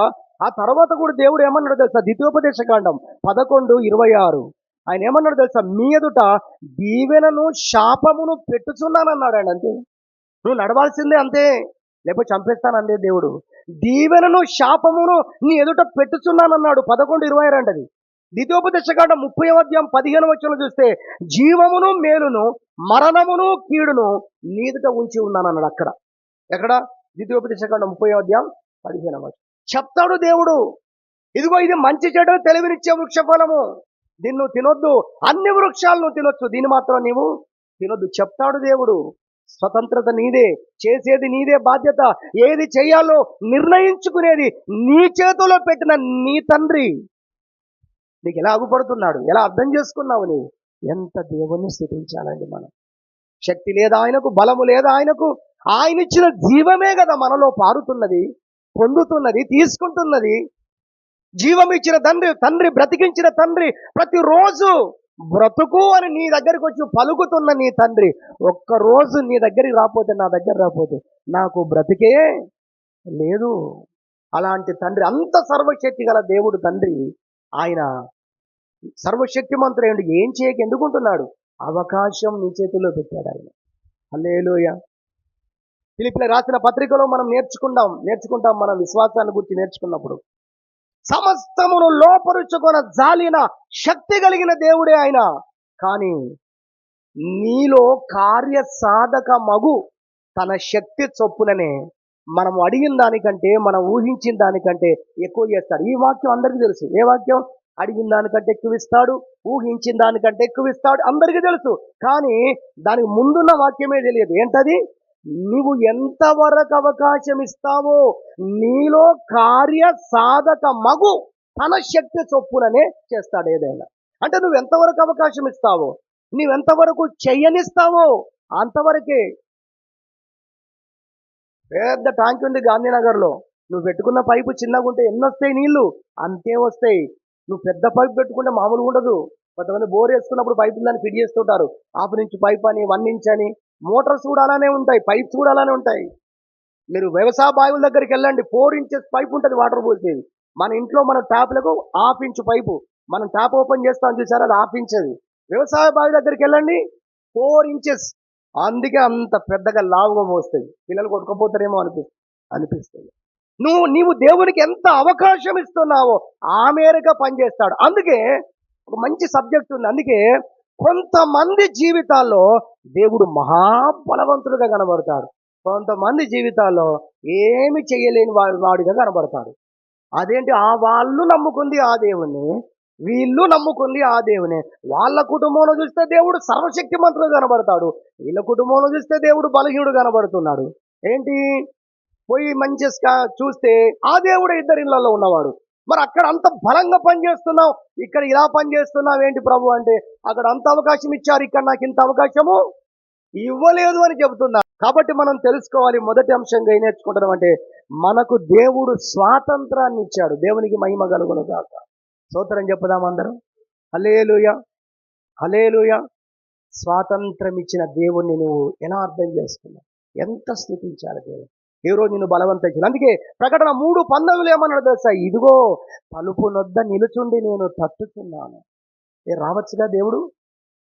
ఆ తర్వాత కూడా దేవుడు ఏమన్నాడు తెలుసా? ద్వితీయోపదేశ కాండం 11:26 ఆయన ఏమన్నాడు తెలుసా? మీ ఎదుట దీవెనను శాపమును పెట్టుచున్నానన్నాడు. అంతే. నువ్వు నడవాల్సిందే అంతే, లేకపోతే చంపేస్తానందే దేవుడు. దీవెనను శాపమును నీ ఎదుట పెట్టుచున్నానన్నాడు. 11:26 అంటది. ద్వితీయోపదేశకాండం 30:15 చూస్తే జీవమును మేలును మరణమును కీడును నీదుట ఉంచి ఉన్నానన్నాడు. ఎక్కడ? ద్వితీయోపదేశకాండం 30:15 చెప్తాడు దేవుడు. ఇదిగో ఇది మంచి చెడు తెలివినిచ్చే వృక్షఫలము, దీన్ని నువ్వు తినొద్దు. అన్ని వృక్షాలను తినొచ్చు, దీన్ని మాత్రం నీవు తినొద్దు చెప్తాడు దేవుడు. స్వతంత్రత నీదే, చేసేది నీదే, బాధ్యత ఏది చేయాలో నిర్ణయించుకునేది నీ చేతిలో పెట్టిన నీ తండ్రి నీకు ఎలా అగుపడుతున్నాడు, ఎలా అర్థం చేసుకున్నావు నీవు? ఎంత దేవుణ్ణి స్తుతించాలండి మనం. శక్తి లేదా ఆయనకు, బలము లేదా ఆయనకు. ఆయన ఇచ్చిన జీవమే కదా మనలో పారుతున్నది, పొందుతున్నది, తీసుకుంటున్నది. జీవం ఇచ్చిన తండ్రి బ్రతికించిన తండ్రి ప్రతిరోజు బ్రతుకు అని నీ దగ్గరికి వచ్చి పలుకుతున్న నీ తండ్రి ఒక్కరోజు నీ దగ్గరికి రాకపోతే, నా దగ్గర రాకపోతే నాకు బ్రతికే లేదు. అలాంటి తండ్రి, అంత సర్వశక్తి గల దేవుడు తండ్రి, ఆయన సర్వశక్తిమంతుడు ఏం చేయక ఎందుకుంటున్నాడు? అవకాశం నీ చేతుల్లో పెట్టాడు ఆయన. హల్లెలూయా. ఫిలిప్పీయులకు రాసిన పత్రికలో మనం నేర్చుకుంటాం మనం విశ్వాసాన్ని గురించి నేర్చుకున్నప్పుడు. సమస్తమును లోపరుచుకొన జాలిన శక్తి కలిగిన దేవుడే ఆయన. కానీ నీలో కార్యసాధక మగు తన శక్తి చొప్పుననే మనం అడిగిన దానికంటే, మనం ఊహించిన దానికంటే ఎక్కువ చేస్తాడు. ఈ వాక్యం అందరికీ తెలుసు. ఏ వాక్యం? అడిగిన దానికంటే ఎక్కువ ఇస్తాడు, ఊహించిన దానికంటే ఎక్కువ ఇస్తాడు, అందరికీ తెలుసు. కానీ దానికి ముందున్న వాక్యమే తెలియదు. ఏంటది? నీవు ఎంతవరకు అవకాశం ఇస్తావో నీలో కార్య సాధక మగు తన శక్తి చొప్పుననే చేస్తాడు ఏదైనా. అంటే నువ్వు ఎంతవరకు అవకాశం ఇస్తావో, నువ్వెంతవరకు చెయ్యనిస్తావో అంతవరకే. పెద్ద ట్యాంక్ ఉంది గాంధీనగర్లో, నువ్వు పెట్టుకున్న పైపు చిన్నగా ఉంటే ఎన్ని వస్తాయి నీళ్లు? అంతే వస్తాయి. నువ్వు పెద్ద పైపు పెట్టుకుంటే మామూలుగా ఉండదు. కొంతమంది బోర్ వేసుకున్నప్పుడు పైపు దాన్ని ఫిట్ చేస్తుంటారు. 1/2 ఇంచ్ పైప్ అని, 1 ఇంచ్ అని. మోటార్స్ కూడా అలానే ఉంటాయి, పైప్స్ కూడా అలానే ఉంటాయి. మీరు వ్యవసాయ బావుల దగ్గరికి వెళ్ళండి, 4 ఇంచెస్ పైప్ ఉంటుంది వాటర్ పోసేది. మన ఇంట్లో మన ట్యాప్లకు 1/2 ఇంచ్ పైపు, మనం ట్యాప్ ఓపెన్ చేస్తాం చూసారా, అది 1/2 ఇంచ్ అది. వ్యవసాయ బావి దగ్గరికి వెళ్ళండి, 4 ఇంచెస్. అందుకే అంత పెద్దగా లావుగా మోస్తుంది. పిల్లలు కొట్టుకుపోతారేమో అనిపిస్తుంది. నీవు దేవునికి ఎంత అవకాశం ఇస్తున్నావో ఆ మేరగా పనిచేస్తాడు. అందుకే ఒక మంచి సబ్జెక్ట్ ఉంది. అందుకే కొంతమంది జీవితాల్లో దేవుడు మహాబలవంతుడుగా కనబడతాడు, కొంతమంది జీవితాల్లో ఏమి చేయలేని వాడిగా కనబడతాడు. అదేంటి? వాళ్ళు నమ్ముకుంది ఆ దేవుణ్ణి, వీళ్ళు నమ్ముకుంది ఆ దేవుని. వాళ్ళ కుటుంబంలో చూస్తే దేవుడు సర్వశక్తిమంతుడు కనబడతాడు, వీళ్ళ కుటుంబంలో చూస్తే దేవుడు బలహీనుడు కనబడుతున్నాడు. ఏంటి? పోయి మంచి చూస్తే ఆ దేవుడు ఇద్దరి ఇళ్లలో ఉన్నవాడు. మరి అక్కడ అంత బలంగా పనిచేస్తున్నావు, ఇక్కడ ఇలా పనిచేస్తున్నావు ఏంటి ప్రభు అంటే, అక్కడ అంత అవకాశం ఇచ్చారు, ఇక్కడ నాకు ఇంత అవకాశము ఇవ్వలేదు అని చెబుతున్నా. కాబట్టి మనం తెలుసుకోవాలి, మొదటి అంశంగా ఏం నేర్చుకుంటున్నాం అంటే, మనకు దేవుడు స్వాతంత్రాన్ని ఇచ్చాడు. దేవునికి మహిమ కలుగును గాక. స్తోత్రం చెప్పుదాం అందరం. హల్లెలూయా, హల్లెలూయా. స్వాతంత్రం ఇచ్చిన దేవుణ్ణి నువ్వు ఎలా అర్థం చేసుకున్నావు? ఎంత స్తుతించాలి దేవుడు. ఏ రోజు నిన్ను బలవంతం. అందుకే ప్రకటన 3:19 ఏమన్నాడు తెలుసా? ఇదిగో తలుపు నొద్ద నిలుచుండి నేను తట్టుచున్నాను. రావచ్చుగా దేవుడు?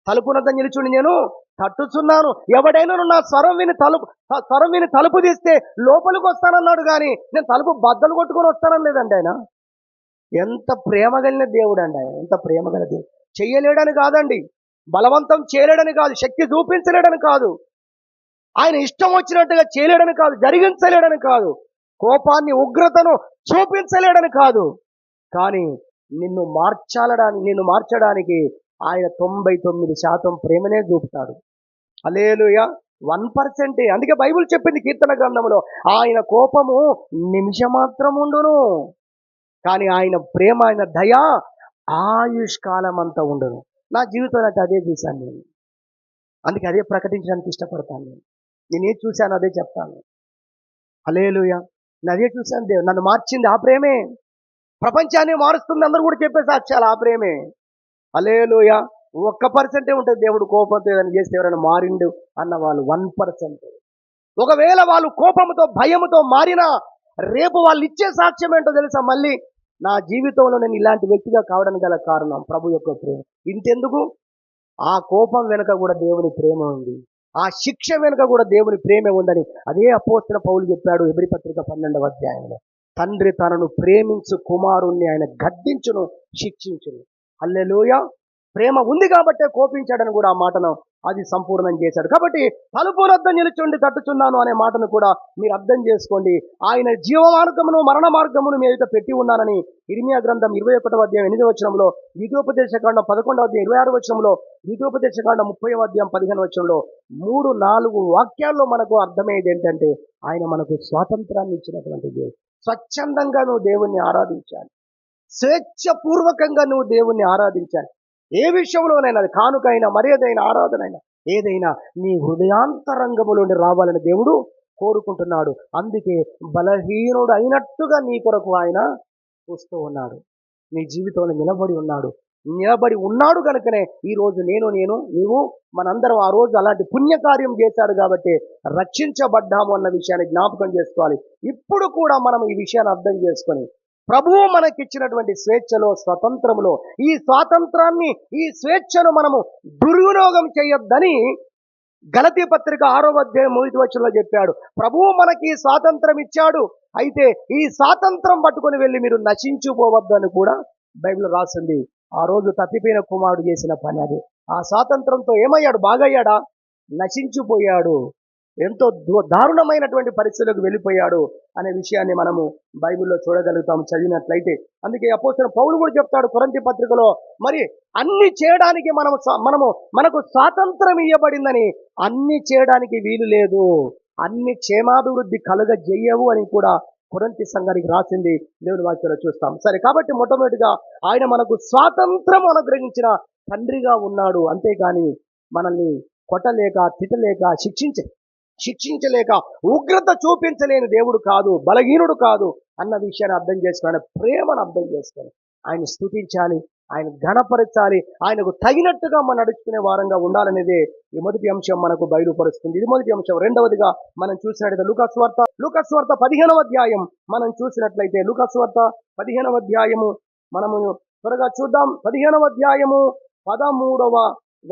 తలుపు నొద్ద నిలుచుండి నేను తట్టుచున్నాను. ఎవడైనా నా స్వరం విని తలుపు తీస్తే లోపలికి వస్తానన్నాడు, కానీ నేను తలుపు బద్దలు కొట్టుకొని వస్తానని లేదండి ఆయన. ఎంత ప్రేమ కలిగిన దేవుడు అండి ఆయన, ఎంత ప్రేమ గల దేవుడు. చెయ్యలేడని కాదండి, బలవంతం చేయలేడని కాదు, శక్తి చూపించలేడని కాదు, ఆయన ఇష్టం వచ్చినట్టుగా చేయలేడని కాదు, జరిగించలేడని కాదు, కోపాన్ని ఉగ్రతను చూపించలేడని కాదు, కానీ నిన్ను మార్చడానికి ఆయన 99% ప్రేమనే చూపుతాడు. హల్లెలూయా. 1%. అందుకే బైబిల్ చెప్పింది కీర్తన గ్రంథంలో, ఆయన కోపము నిమిషమాత్రం ఉండును, కానీ ఆయన ప్రేమ, ఆయన దయ ఆయుష్కాలం అంతా ఉండును. నా జీవితంలో అయితే అదే చూశాను నేను. అందుకే అదే ప్రకటించడానికి ఇష్టపడతాను. నేనేం చూశాను అదే చెప్తాను. హల్లెలూయా. నేను అదే చూశాను. దేవుడు నన్ను మార్చింది ఆ ప్రేమే, ప్రపంచాన్ని మారుస్తుంది అందరూ కూడా చెప్పే సాక్ష్యాలు ఆ ప్రేమే. హల్లెలూయా. 1% ఉంటుంది దేవుడు కోపంతో ఏదైనా చేస్తే, ఎవరైనా మారిండు అన్న వాళ్ళు 1%. ఒకవేళ వాళ్ళు కోపంతో భయముతో మారినా, రేపు వాళ్ళు ఇచ్చే సాక్ష్యం ఏంటో తెలుసా? మళ్ళీ నా జీవితంలో నేను ఇలాంటి వ్యక్తిగా కావడానికి గల కారణం ప్రభు యొక్క ప్రేమ. ఇంతెందుకు, ఆ కోపం వెనుక కూడా దేవుని ప్రేమ ఉంది, ఆ శిక్ష వెనుక కూడా దేవుని ప్రేమ ఉందని అదే అపోస్తలుడైన పౌలు చెప్పాడు హెబ్రీ పత్రిక 12వ అధ్యాయంలో. తండ్రి తనను ప్రేమించు కుమారుణ్ణి ఆయన గద్దించును, శిక్షించును. హల్లెలూయా. ప్రేమ ఉంది కాబట్టే కోపించాడని కూడా ఆ మాటను అది సంపూర్ణం చేశాడు. కాబట్టి తలుపు వద్ద నిలుచుండి తట్టుచున్నాను అనే మాటను కూడా మీరు అర్థం చేసుకోండి. ఆయన జీవ మార్గమును మరణ మార్గమును మీద పెట్టి ఉన్నానని ఇర్మియా గ్రంథం 21వ అధ్యాయం 8వ వచనంలో, ద్వితీయోపదేశకాండం 11వ అధ్యాయం 26వ వచనంలో, ద్వితీయోపదేశకాండం 30వ అధ్యాయం 15వ వచనంలో 3-4 వాక్యాల్లో మనకు అర్థమయ్యేది ఏంటంటే, ఆయన మనకు స్వాతంత్రాన్ని ఇచ్చినటువంటి దేవుడు. స్వచ్ఛందంగా నువ్వు దేవుణ్ణి ఆరాధించాలి, స్వేచ్ఛపూర్వకంగా నువ్వు దేవుణ్ణి ఆరాధించాలి. ఏ విషయంలోనైనా, అది కానుకైనా మరేదైనా ఆరాధనైనా, ఏదైనా నీ హృదయాంతరంగములోని రావాలని దేవుడు కోరుకుంటున్నాడు. అందుకే బలహీనుడు అయినట్టుగా నీ కొరకు ఆయన చూస్తూ ఉన్నాడు, నీ జీవితంలో నిలబడి ఉన్నాడు కనుకనే ఈరోజు నీవు మనందరం ఆ రోజు అలాంటి పుణ్యకార్యం చేశాడు కాబట్టి రక్షించబడ్డాము అన్న విషయాన్ని జ్ఞాపకం చేసుకోవాలి. ఇప్పుడు కూడా మనం ఈ విషయాన్ని అర్థం చేసుకొని, ప్రభువు మనకిచ్చినటువంటి స్వేచ్ఛలో, స్వతంత్రములో, ఈ స్వాతంత్రాన్ని, ఈ స్వేచ్ఛను మనము దుర్వినియోగం చేయొద్దని గలతీ పత్రిక 6వ అధ్యాయం 3వ వచనంలో చెప్పాడు. ప్రభువు మనకి స్వాతంత్రం ఇచ్చాడు, అయితే ఈ స్వాతంత్రం పట్టుకొని వెళ్ళి మీరు నశించుకోవద్దు అని కూడా బైబిల్ రాసింది. ఆ రోజు తప్పిపోయిన కుమారుడు చేసిన పని అది. ఆ స్వాతంత్రంతో ఏమయ్యాడు? బాగయ్యాడా? నశించిపోయాడు, ఎంతో దారుణమైనటువంటి పరిస్థితులకు వెళ్ళిపోయాడు అనే విషయాన్ని మనము బైబిల్లో చూడగలుగుతాము చదివినట్లయితే. అందుకే అపోస్తలుడైన పౌలు కూడా చెప్తాడు కొరింథీ పత్రికలో, మరి అన్ని చేయడానికి మనకు స్వాతంత్రం ఇవ్వబడిందని, అన్ని చేయడానికి వీలు లేదు, అన్ని క్షేమాభివృద్ధి కలుగజేయవు అని కూడా కొరింథీ సంఘానికి రాసింది దేవుని వాక్యంలో చూస్తాం. సరే, కాబట్టి మొట్టమొదటిగా ఆయన మనకు స్వాతంత్రం అనుగ్రహించిన తండ్రిగా ఉన్నాడు. అంతేగాని మనల్ని కొట్టలేక, తిట్టలేక, శిక్షించలేక, ఉగ్రత చూపించలేని దేవుడు కాదు, బలహీనుడు కాదు అన్న విషయాన్ని అర్థం చేసుకొని, ప్రేమను అర్థం చేసుకొని ఆయన స్తుతించాలి, ఆయన ఘనపరచాలి, ఆయనకు తగినట్టుగా మనం నడుచుకునే వారంగా ఉండాలనేదే ఈ మొదటి అంశం మనకు బయలుపరుస్తుంది. ఇది మొదటి అంశం. రెండవదిగా మనం చూసినట్లయితే లూకాసు వార్త 15వ అధ్యాయం మనం చూసినట్లయితే, లూకాసు వార్త 15వ అధ్యాయము మనము త్వరగా చూద్దాం. 15వ అధ్యాయము 13వ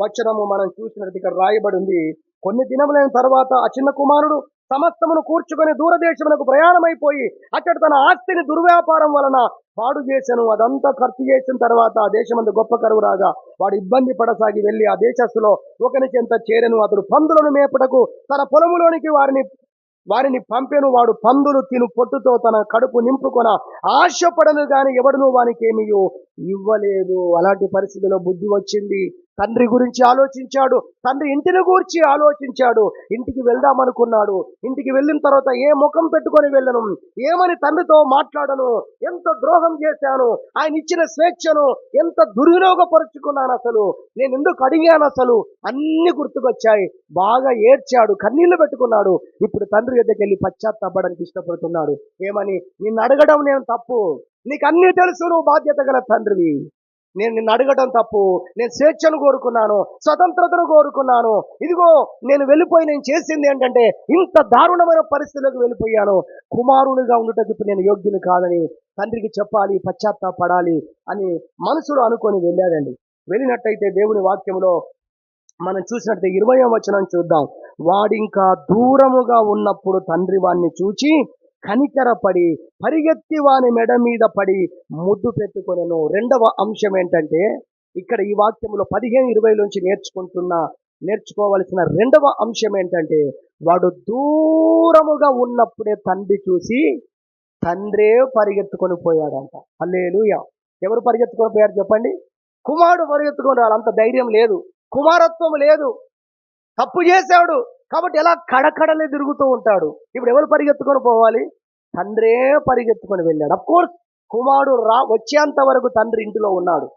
వచనము మనం చూసినట్టు ఇక్కడ రాయబడి ఉంది. కొన్ని దినములైన తర్వాత ఆ చిన్న కుమారుడు సమస్తమును కూర్చుకొని దూరదేశమునకు ప్రయాణమైపోయి అచ్చట తన ఆస్తిని దుర్వ్యాపారం వలన పాడు చేశాను. అదంతా ఖర్చు చేసిన తర్వాత ఆ దేశమందు గొప్ప కరువు రాగా వాడు ఇబ్బంది పడసాగి వెళ్లి ఆ దేశస్తులో ఒకని చెంత చేరెను. అతడు పందులను మేపుటకు తన పొలములోనికి వారిని పంపెను. వాడు పందులు తిను పొట్టుతో తన కడుపు నింపుకొన ఆశపడను గాని ఎవడును వానికి ఏమీ ఇవ్వలేదు. అలాంటి పరిస్థితిలో బుద్ధి వచ్చింది. తండ్రి గురించి ఆలోచించాడు. తండ్రి ఇంటిని గురించి ఆలోచించాడు. ఇంటికి వెళ్దామనుకున్నాడు. ఇంటికి వెళ్ళిన తర్వాత ఏ ముఖం పెట్టుకొని వెళ్ళను, ఏమని తండ్రితో మాట్లాడను, ఎంత ద్రోహం చేశాను, ఆయన ఇచ్చిన స్వేచ్ఛను ఎంత దుర్వినియోగపరుచుకున్నాను, అసలు నేను ఎందుకు అడిగాను, అసలు అన్ని గుర్తుకొచ్చాయి. బాగా ఏడ్చాడు, కన్నీళ్లు పెట్టుకున్నాడు. ఇప్పుడు తండ్రి దగ్గరికి వెళ్ళి పశ్చాత్తాపడానికి ఇష్టపడుతున్నాడు. ఏమని? నిన్ను అడగడం నేను తప్పు, నీకు అన్నీ తెలుసు, నువ్వు బాధ్యత గల తండ్రివి, నేను నిన్ను అడగడం తప్పు, నేను స్వేచ్ఛను కోరుకున్నాను, స్వతంత్రతను కోరుకున్నాను, ఇదిగో నేను చేసింది ఏంటంటే ఇంత దారుణమైన పరిస్థితులకు వెళ్ళిపోయాను, కుమారునిగా ఉండటం ఇప్పుడు నేను యోగ్యుని కాదని తండ్రికి చెప్పాలి, పశ్చాత్తాపడాలి అని మనసులో అనుకొని వెళ్ళాడండి. వెళ్ళినట్టయితే దేవుని వాక్యంలో మనం చూసినట్టు 20వ వచనం చూద్దాం. వాడింకా దూరముగా ఉన్నప్పుడు తండ్రి వాణ్ణి చూచి కనికరపడి పరిగెత్తి వాని మెడ మీద పడి ముద్దు పెట్టుకొనెను. రెండవ అంశం ఏంటంటే ఇక్కడ ఈ వాక్యంలో 15-20 నుంచి నేర్చుకోవలసిన రెండవ అంశం ఏంటంటే వాడు దూరముగా ఉన్నప్పుడే తండ్రి చూసి తండ్రే పరిగెత్తుకొని పోయాడంట. హల్లెలూయా. ఎవరు పరిగెత్తుకొని పోయారు చెప్పండి? కుమారుడు పరిగెత్తుకొని రాలి. అంత ధైర్యం లేదు, కుమారత్వం లేదు, తప్పు చేశాడు కాబట్టి ఎలా కడకడలే తిరుగుతూ ఉంటాడు. ఇప్పుడు ఎవరు పరిగెత్తుకొని పోవాలి? తండ్రే పరిగెత్తుకొని వెళ్ళాడు. అఫ్కోర్స్ కుమారుడు వచ్చేంత వరకు తండ్రి ఇంటిలో ఉన్నాడు,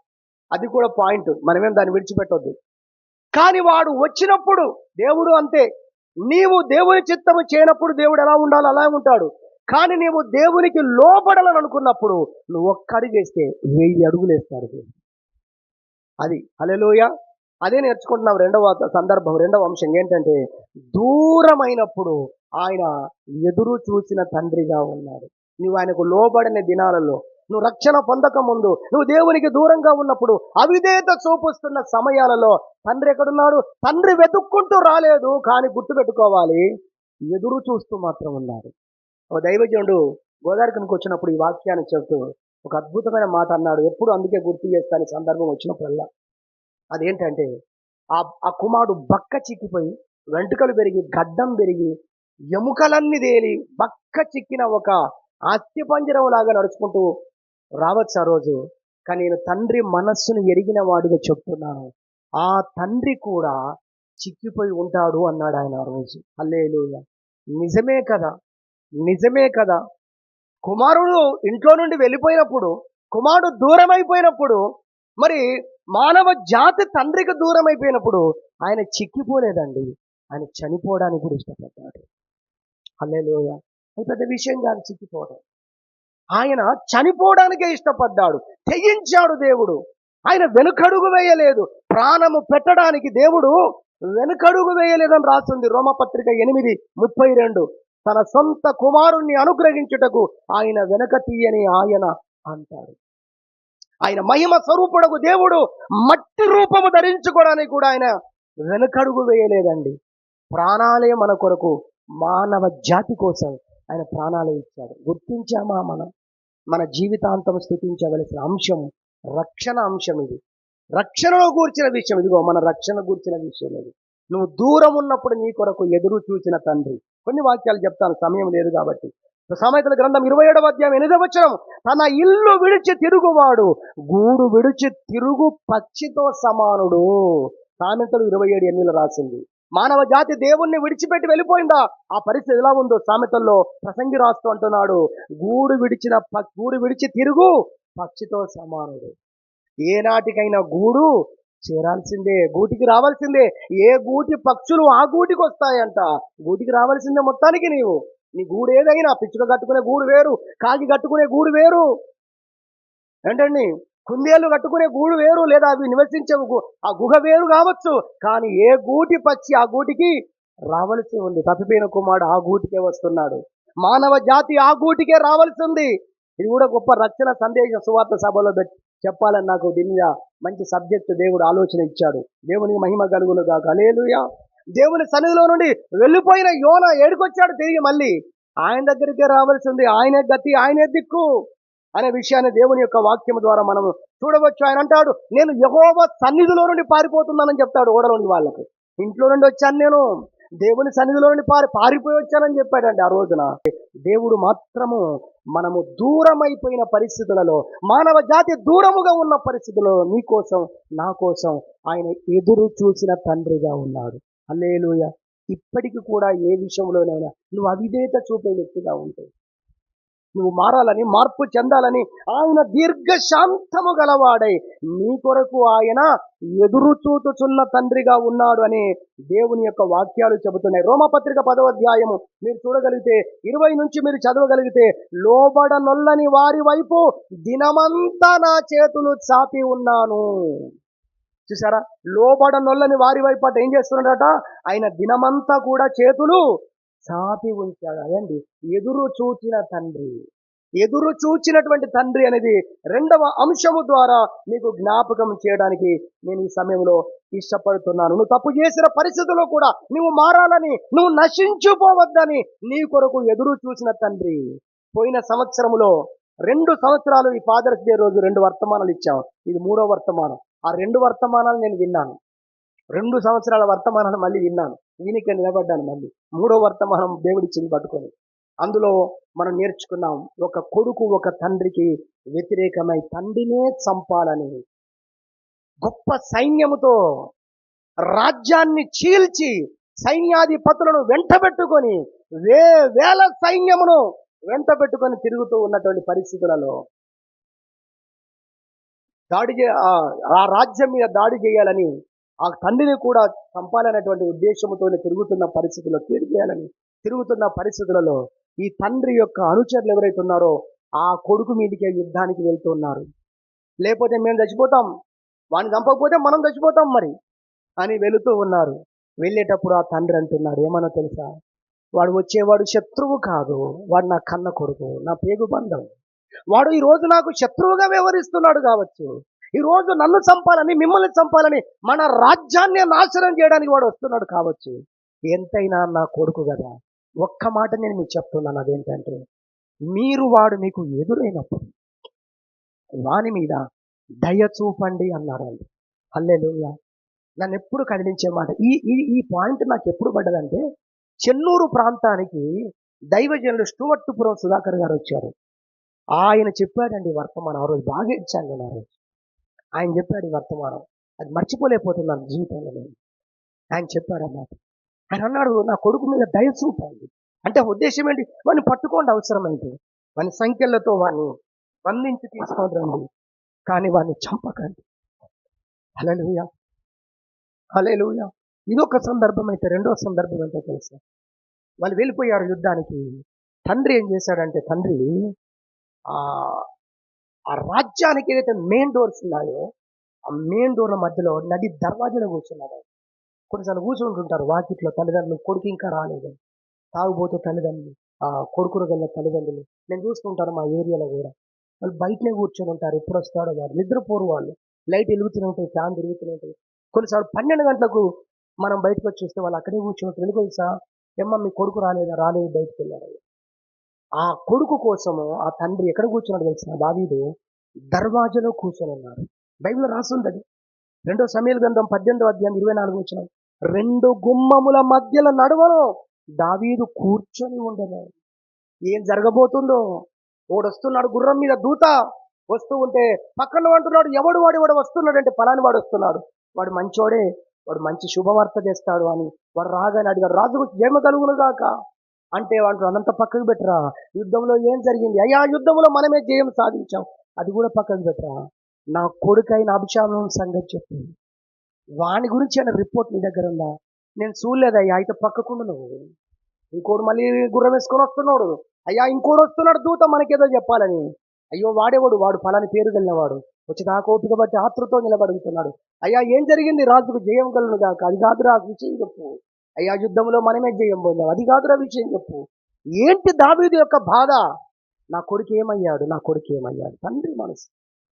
అది కూడా పాయింట్, మనమేం దాన్ని విడిచిపెట్టొద్దు. కానీ వాడు వచ్చినప్పుడు దేవుడు అంతే, నీవు దేవుని చిత్తము చేయనప్పుడు దేవుడు ఎలా ఉండాలో అలా ఉంటాడు. కానీ నీవు దేవునికి లోబడాలని అనుకున్నప్పుడు నువ్వు ఒక్క అడుగు వేస్తే 1000 అడుగులు వేస్తాడు. అది హల్లెలూయా. అదే నేర్చుకుంటున్నాం. రెండవ అంశం ఏంటంటే దూరమైనప్పుడు ఆయన ఎదురు చూసిన తండ్రిగా ఉన్నాడు. నువ్వు ఆయనకు లోబడిన దినాలలో, నువ్వు రక్షణ పొందక ముందు, నువ్వు దేవునికి దూరంగా ఉన్నప్పుడు, అవిధేయత చూపిస్తున్న సమయాలలో తండ్రి ఎక్కడున్నాడు? తండ్రి వెతుక్కుంటూ రాలేదు, కానీ గుర్తుపెట్టుకోవాలి, ఎదురు చూస్తూ మాత్రం ఉన్నాడు. ఒక దైవజనుడు గోదావరికి వచ్చినప్పుడు ఈ వాక్యాన్ని చెబుతూ ఒక అద్భుతమైన మాట అన్నాడు. ఎప్పుడు అందుకే గుర్తు చేస్తాను సందర్భం వచ్చినప్పుడల్లా. అదేంటంటే ఆ కుమారుడు బక్క చిక్కిపోయి, వెంట్రుకలు పెరిగి, గడ్డం పెరిగి, ఎముకలన్నీ తేలి బక్క చిక్కిన ఒక అస్థిపంజరం లాగా నడుచుకుంటూ రావచ్చు ఆ రోజు. కానీ నేను తండ్రి మనస్సును ఎరిగిన వాడిగా చెప్తున్నాను, ఆ తండ్రి కూడా చిక్కిపోయి ఉంటాడు అన్నాడు ఆయన ఆ రోజు. హల్లెలూయా. నిజమే కదా, నిజమే కదా. కుమారుడు ఇంట్లో నుండి వెళ్ళిపోయినప్పుడు, కుమారుడు దూరం అయిపోయినప్పుడు, మరి మానవ జాతి తండ్రికి దూరం అయిపోయినప్పుడు ఆయన చిక్కిపోలేదండి, ఆయన చనిపోవడానికి కూడా ఇష్టపడ్డాడు. హల్లెలూయా. అది పెద్ద విషయం కాదు చిక్కిపోవడం. ఆయన చనిపోవడానికే ఇష్టపడ్డాడు, తెగించాడు దేవుడు. ఆయన వెనుకడుగు వేయలేదు, ప్రాణము పెట్టడానికి దేవుడు వెనుకడుగు వేయలేదని రాస్తుంది రోమపత్రిక 8:32. తన సొంత కుమారుణ్ణి అనుగ్రహించుటకు ఆయన వెనక తీయని ఆయన అంటాడు. ఆయన మహిమ స్వరూపుడకు దేవుడు మట్టి రూపము ధరించుకోవడానికి కూడా ఆయన వెనుకడుగు వేయలేదండి. ప్రాణాలే మన కొరకు, మానవ జాతి కోసం ఆయన ప్రాణాలే ఇచ్చాడు. గుర్తించామా? మన జీవితాంతం స్థుతించవలసిన అంశం రక్షణ అంశం. ఇది రక్షణలో కూర్చిన విషయం. ఇదిగో మన రక్షణ కూర్చిన విషయం ఇది. నువ్వు దూరం ఉన్నప్పుడు నీ కొరకు ఎదురు చూసిన తండ్రి. కొన్ని వాక్యాలు చెప్తాను, సమయం లేదు కాబట్టి. సామెతల గ్రంథం 27వ అధ్యాయం 8వ వచనం, తన ఇల్లు విడిచి తిరుగువాడు గూడు విడిచి తిరుగు పక్షితో సమానుడు. సామెతలు 27:8 రాసింది. మానవ జాతి దేవుణ్ణి విడిచిపెట్టి వెళ్ళిపోయిందా? ఆ పరిస్థితి ఎలా ఉందో సామెతల్లో ప్రసంగి రాస్తూ అంటున్నాడు, గూడు విడిచి తిరుగు పక్షితో సమానుడు. ఏనాటికైనా గూడు చేరాల్సిందే, గూటికి రావాల్సిందే. ఏ గూటి పక్షులు ఆ గూటికి వస్తాయంట, గూటికి రావాల్సిందే మొత్తానికి. నీ గూడు ఏదైనా, పిచ్చుక కట్టుకునే గూడు వేరు, కాకి కట్టుకునే గూడు వేరు, ఏంటండి కుందేలు కట్టుకునే గూడు వేరు, లేదా అవి నివసించే ఆ గుహ వేరు కావచ్చు. కానీ ఏ గూటి పక్షి ఆ గూటికి రావలసి ఉంది. తప్పిపోయిన కుమారుడు ఆ గూటికే వస్తున్నాడు. మానవ జాతి ఆ గూటికే రావాల్సి ఉంది. ఇది కూడా గొప్ప రక్షణ సందేశం సువార్త సభలో చెప్పాలని నాకు దీని మీద మంచి సబ్జెక్టు దేవుడు ఆలోచన ఇచ్చాడు. దేవునికి మహిమ కలుగును గాక. హల్లెలూయా. దేవుని సన్నిధిలో నుండి వెళ్ళిపోయిన యోన ఏడుకొచ్చాడు తిరిగి మళ్ళీ. ఆయన దగ్గరికే రావాల్సింది, ఆయనే గతి, ఆయనే దిక్కు అనే విషయాన్ని దేవుని యొక్క వాక్యం ద్వారా మనం చూడవచ్చు. ఆయన అంటాడు, నేను యెహోవా సన్నిధిలో నుండి పారిపోతున్నానని చెప్తాడు ఓడలోని వాళ్ళకి. ఇంట్లో నుండి వచ్చాను నేను, దేవుని సన్నిధిలో నుండి పారిపోయి వచ్చానని చెప్పాడండి ఆ రోజున. దేవుడు మాత్రము మనము దూరమైపోయిన పరిస్థితులలో, మానవ జాతి దూరముగా ఉన్న పరిస్థితులలో నీ కోసం నా కోసం ఆయన ఎదురు చూసిన తండ్రిగా ఉన్నాడు. హల్లెలూయా. ఇప్పటికి కూడా ఏ విషయంలోనైనా నువ్వు అవిధేయత చూపే వ్యక్తిగా ఉంటే, నువ్వు మారాలని, మార్పు చెందాలని ఆయన దీర్ఘశాంతము గలవాడై నీ కొరకు ఆయన ఎదురు చూచుచున్న తండ్రిగా ఉన్నాడు అని దేవుని యొక్క వాక్యాలు చెబుతున్నాయి. రోమపత్రిక 10వ అధ్యాయము మీరు చూడగలిగితే 20 నుంచి మీరు చదవగలిగితే, లోబడనొల్లని వారి వైపు దినమంతా నా చేతులు చాపి ఉన్నాను. చూసారా, లోబడనొల్లని వారి వైపు అట ఏం చేస్తున్నాడట, ఆయన దినమంతా కూడా చేతులు చాపి ఉంచాడు. అదండి ఎదురు చూచిన తండ్రి. ఎదురు చూచినటువంటి తండ్రి అనేది రెండవ అంశము ద్వారా మీకు జ్ఞాపకం చేయడానికి నేను ఈ సమయంలో ఇష్టపడుతున్నాను. నువ్వు తప్పు చేసిన పరిస్థితుల్లో కూడా నువ్వు మారాలని, నువ్వు నశించుకోవద్దని నీ కొరకు ఎదురు చూసిన తండ్రి. పోయిన సంవత్సరములో 2 సంవత్సరాలు ఈ ఫాదర్స్ డే రోజు 2 వర్తమానాలు ఇచ్చాం. ఇది 3వ వర్తమానం. ఆ 2 వర్తమానాలు నేను విన్నాను. 2 సంవత్సరాల వర్తమానాలు మళ్ళీ విన్నాను. వీనికి నిలబడ్డాను మళ్ళీ 3వ వర్తమానం దేవుడిచ్చింది పట్టుకొని. అందులో మనం నేర్చుకున్నాం, ఒక కొడుకు ఒక తండ్రికి వ్యతిరేకమై తండ్రినే చంపాలని గొప్ప సైన్యముతో రాజ్యాన్ని చీల్చి సైన్యాధిపతులను వెంటబెట్టుకొని వేల సైన్యమును వెంటబెట్టుకొని తిరుగుతూ ఉన్నటువంటి పరిస్థితులలో ఆ రాజ్యం మీద దాడి చేయాలని, ఆ తండ్రిని కూడా చంపాలనేటువంటి ఉద్దేశంతో తిరుగుతున్న పరిస్థితులలో ఈ తండ్రి యొక్క అనుచరులు ఎవరైతే ఉన్నారో ఆ కొడుకు మీదకే యుద్ధానికి వెళ్తున్నారు. లేకపోతే మేము చచ్చిపోతాం, వాడిని చంపకపోతే మనం చచ్చిపోతాం మరి అని వెళుతూ ఉన్నారు. వెళ్ళేటప్పుడు ఆ తండ్రి అంటున్నాడు, ఏమన్నా తెలుసా, వాడు వచ్చేవాడు శత్రువు కాదు, వాడు నా కన్న కొడుకు, నా పేగు బంధం. వాడు ఈ రోజు నాకు శత్రువుగా వ్యవహరిస్తున్నాడు కావచ్చు, ఈ రోజు నన్ను చంపాలని, మిమ్మల్ని చంపాలని, మన రాజ్యాన్ని నాశనం చేయడానికి వాడు వస్తున్నాడు కావచ్చు. ఎంతైనా నా కొడుకు కదా. ఒక్క మాట నేను మీకు చెప్తున్నాను, అదేంటంటే వాడు మీకు ఎదురైనప్పుడు వాని మీద దయ చూపండి అన్నాడండి. హల్లెలూయా. నన్ను ఎప్పుడు కదిలించే మాట ఈ పాయింట్ నాకు ఎప్పుడు పడ్డదంటే, చెన్నూరు ప్రాంతానికి దైవజనులు స్టూవర్టుపురం సుధాకర్ గారు వచ్చారు. ఆయన చెప్పాడండి వర్తమానం. ఆ రోజు బాగా ఇచ్చాను నేను. ఆ రోజు ఆయన చెప్పాడు ఈ వర్తమానం, అది మర్చిపోలేకపోతున్నాను జీవితంలో నేను. ఆయన చెప్పాడు అన్నమాట. ఆయన అన్నాడు, నా కొడుకు మీద దయ చూపండి అంటే ఉద్దేశం ఏంటి, వాడిని పట్టుకోండి, అవసరమైతే వాని సంఖ్యలతో వాడిని బంధించి తీసుకొని రండి, కానీ వాడిని చంపకండి. హల్లెలూయా, హల్లెలూయా. ఇదొక సందర్భం అయితే, రెండో సందర్భం ఏంటో తెలుసా, వాళ్ళు వెళ్ళిపోయారు యుద్ధానికి. తండ్రి ఏం చేశాడంటే, తండ్రి ఆ రాజ్యానికి ఏదైతే మెయిన్ డోర్స్ ఉన్నాయో ఆ మెయిన్ డోర్ల మధ్యలో నడి దర్వాజలో కూర్చున్నాడు. కొన్నిసార్లు కూర్చుంటుంటారు వాకిట్లో తల్లిదండ్రులు, కొడుకు ఇంకా రాలేదని, తాగుబోతూ తల్లిదండ్రులు, కొడుకును గల తల్లిదండ్రులు నేను చూస్తుంటాను మా ఏరియాలో కూడా. వాళ్ళు బయటనే కూర్చొని ఉంటారు, ఎప్పుడు వస్తాడో వాడు, నిద్రపోరు వాళ్ళు. లైట్ వెలుగుతూనే ఉంటాయి, ఫ్యాన్ తిరుగుతూనే ఉంటాయి. కొన్నిసార్లు 12 గంటలకు మనం బయటకు వచ్చి చూస్తే వాళ్ళు అక్కడే కూర్చుని తెలుసా, ఏమ్మా మీ కొడుకు రాలేదు బయటకు వెళ్ళారు. ఆ కొడుకు కోసము ఆ తండ్రి ఎక్కడ కూర్చున్నాడు తెలుసా, దావీదు దర్వాజలో కూర్చొని ఉన్నాడు. బైబిల్లో రాస్తుంది అది. 2 సమూయేలు గ్రంథం 18వ అధ్యాయం 24 వచనం, 2 గుమ్మముల మధ్యల నడువలో దావీదు కూర్చొని ఉండను. ఏం జరగబోతుందో, వాడు వస్తున్నాడు గుర్రం మీద, దూత వస్తూ ఉంటే పక్కన అంటున్నాడు, వాడు వస్తున్నాడంటే పలాని వాడు వస్తున్నాడు, వాడు మంచోడే, వాడు మంచి శుభవార్త చేస్తాడు అని. వాడు రాగానే అడిగాడు, రాజుకు జయమ కలుగును గాక అంటే వాడు అనంత పక్కకు పెట్టరా, యుద్ధంలో ఏం జరిగింది, అయ్యా యుద్ధంలో మనమే జయం సాధించాం, అది కూడా పక్కకు పెట్టరా, నా కొడుకైన అభిషాలం సంగతి చెప్పు, వాని గురించి ఆయన రిపోర్ట్ నీ దగ్గర ఉందా, నేను చూడలేదయ్యా, అయితే పక్కకుండా నువ్వు. ఇంకోడు మళ్ళీ గుర్రం వేసుకొని వస్తున్నాడు, అయ్యా ఇంకోడు వస్తున్నాడు దూత మనకేదో చెప్పాలని. అయ్యో వాడు ఫలాని పేరు వెళ్ళినవాడు వచ్చి దాకా ఓపిక బట్టి ఆతృతో నిలబడుతున్నాడు. అయ్యా ఏం జరిగింది, రాజుకు జయం కలను దాకా, అది కాదురా విషయం చెప్పు. అయ్యా యుద్ధంలో మనమే జయం పొందాం, అది కాదురా విషయం చెప్పు. ఏంటి దావీదు యొక్క బాధ, నా కొడుకు ఏమయ్యాడు.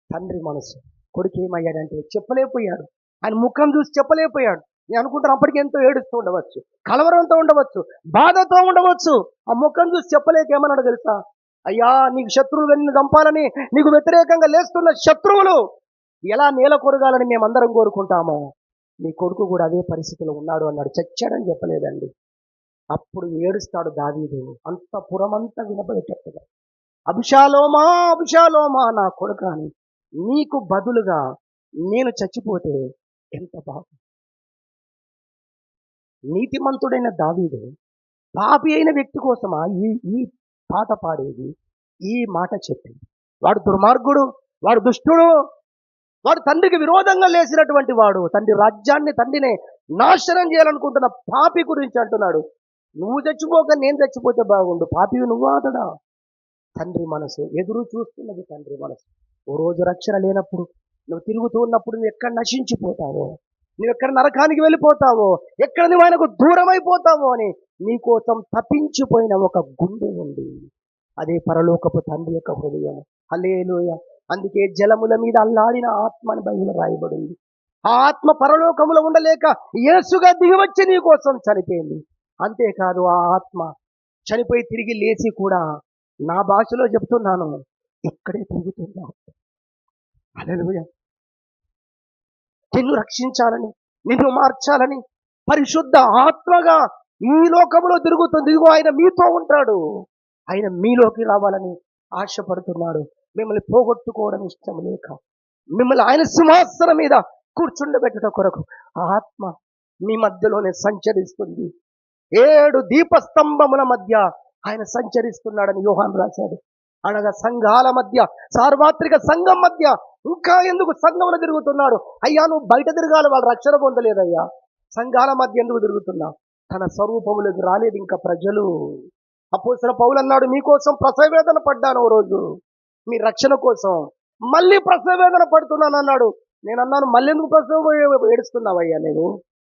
తండ్రి మనసు కొడుకు ఏమయ్యాడంటే చెప్పలేకపోయాడు. ఆయన ముఖం చూసి చెప్పలేకపోయాడు. నేను అనుకుంటాను అప్పటికి ఎంతో ఏడుస్తూ ఉండవచ్చు, కలవరంతో ఉండవచ్చు, బాధతో ఉండవచ్చు. ఆ ముఖం చూసి చెప్పలేక ఏమన్నాడు తెలుసా? అయ్యా, నీకు శత్రువులు నిన్ను చంపాలని నీకు వ్యతిరేకంగా లేస్తున్న శత్రువులు ఎలా నేల కొరగాలని మేమందరం కోరుకుంటామో, నీ కొడుకు కూడా అదే పరిస్థితిలో ఉన్నాడు అన్నాడు. చచ్చాడని చెప్పలేదండి. అప్పుడు ఏడుస్తాడు దావీదు, అంత పురమంతా వినపడేటట్టుగా, అభిషాలోమా అభిషాలోమా నా కొడుక అని, నీకు బదులుగా నేను చచ్చిపోతే ఎంత బాగు. నీతిమంతుడైన దావీదు పాపి అయిన వ్యక్తి కోసమా ఈ ఈ పాట పాడేది, ఈ మాట చెప్పింది? వాడు దుర్మార్గుడు, వాడు దుష్టుడు, వాడు తండ్రికి విరోధంగా లేచినటువంటి వాడు, తండ్రి రాజ్యాన్ని, తండ్రిని నాశనం చేయాలనుకుంటున్న పాపి గురించి అంటున్నాడు. నువ్వు చచ్చిపోక నేను చచ్చిపోతే బాగుండు, పాపి నువ్వు అతడా? తండ్రి మనసు ఎదురు చూస్తున్నది, తండ్రి మనసు. ఓ రోజు రక్షణ లేనప్పుడు, నువ్వు తిరుగుతూ ఉన్నప్పుడు నువ్వు ఎక్కడ నశించిపోతావో, నువ్వు ఎక్కడ నరకానికి వెళ్ళిపోతావో, ఎక్కడ నువ్వు ఆయనకు దూరం అయిపోతావో అని నీకోసం తప్పించిపోయిన ఒక గుండె ఉంది. అదే పరలోకపు తండ్రి యొక్క హృదయం. హల్లెలూయా. అందుకే జలముల మీద అల్లాడిన ఆత్మ అని బైబిల్లో రాయబడింది. ఆ ఆత్మ పరలోకములో ఉండలేక యేసుగా దిగివచ్చి నీ కోసం చనిపోయింది. అంతేకాదు, ఆ ఆత్మ చనిపోయి తిరిగి లేచి కూడా, నా భాషలో చెప్తున్నాను, ఇక్కడే తిరుగుతుందా. హల్లెలూయా. నిన్ను రక్షించాలని, నిన్ను మార్చాలని పరిశుద్ధ ఆత్మగా ఈ లోకంలో తిరుగుతుంది. ఇదిగో ఆయన మీతో ఉంటాడు, ఆయన మీలోకి రావాలని ఆశపడుతున్నాడు. మిమ్మల్ని పోగొట్టుకోవడం ఇష్టం లేక, మిమ్మల్ని ఆయన సింహాసనం మీద కూర్చుండబెట్టడం కొరకు ఆ ఆత్మ మీ మధ్యలోనే సంచరిస్తుంది. 7 దీపస్తంభముల మధ్య ఆయన సంచరిస్తున్నాడని యోహాను రాశాడు. అనగా సంఘాల మధ్య, సార్వత్రిక సంఘం మధ్య, ఇంకా ఎందుకు సంఘంలో తిరుగుతున్నాడు? అయ్యా, నువ్వు బయట తిరగాలి, వాళ్ళు రక్షణ పొందలేదయ్యా, సంఘాల మధ్య ఎందుకు తిరుగుతున్నా? తన స్వరూపములకు రాలేదు ఇంకా ప్రజలు. అపోస్తలుడైన పౌలు అన్నాడు, మీకోసం ప్రసవ వేదన పడ్డాను ఓ రోజు, మీ రక్షణ కోసం మళ్ళీ ప్రసవ వేదన పడుతున్నాను అన్నాడు. నేను అన్నాను, మళ్ళీ ఎందుకు ప్రసవ ఏడుస్తున్నావయ్యా నేను?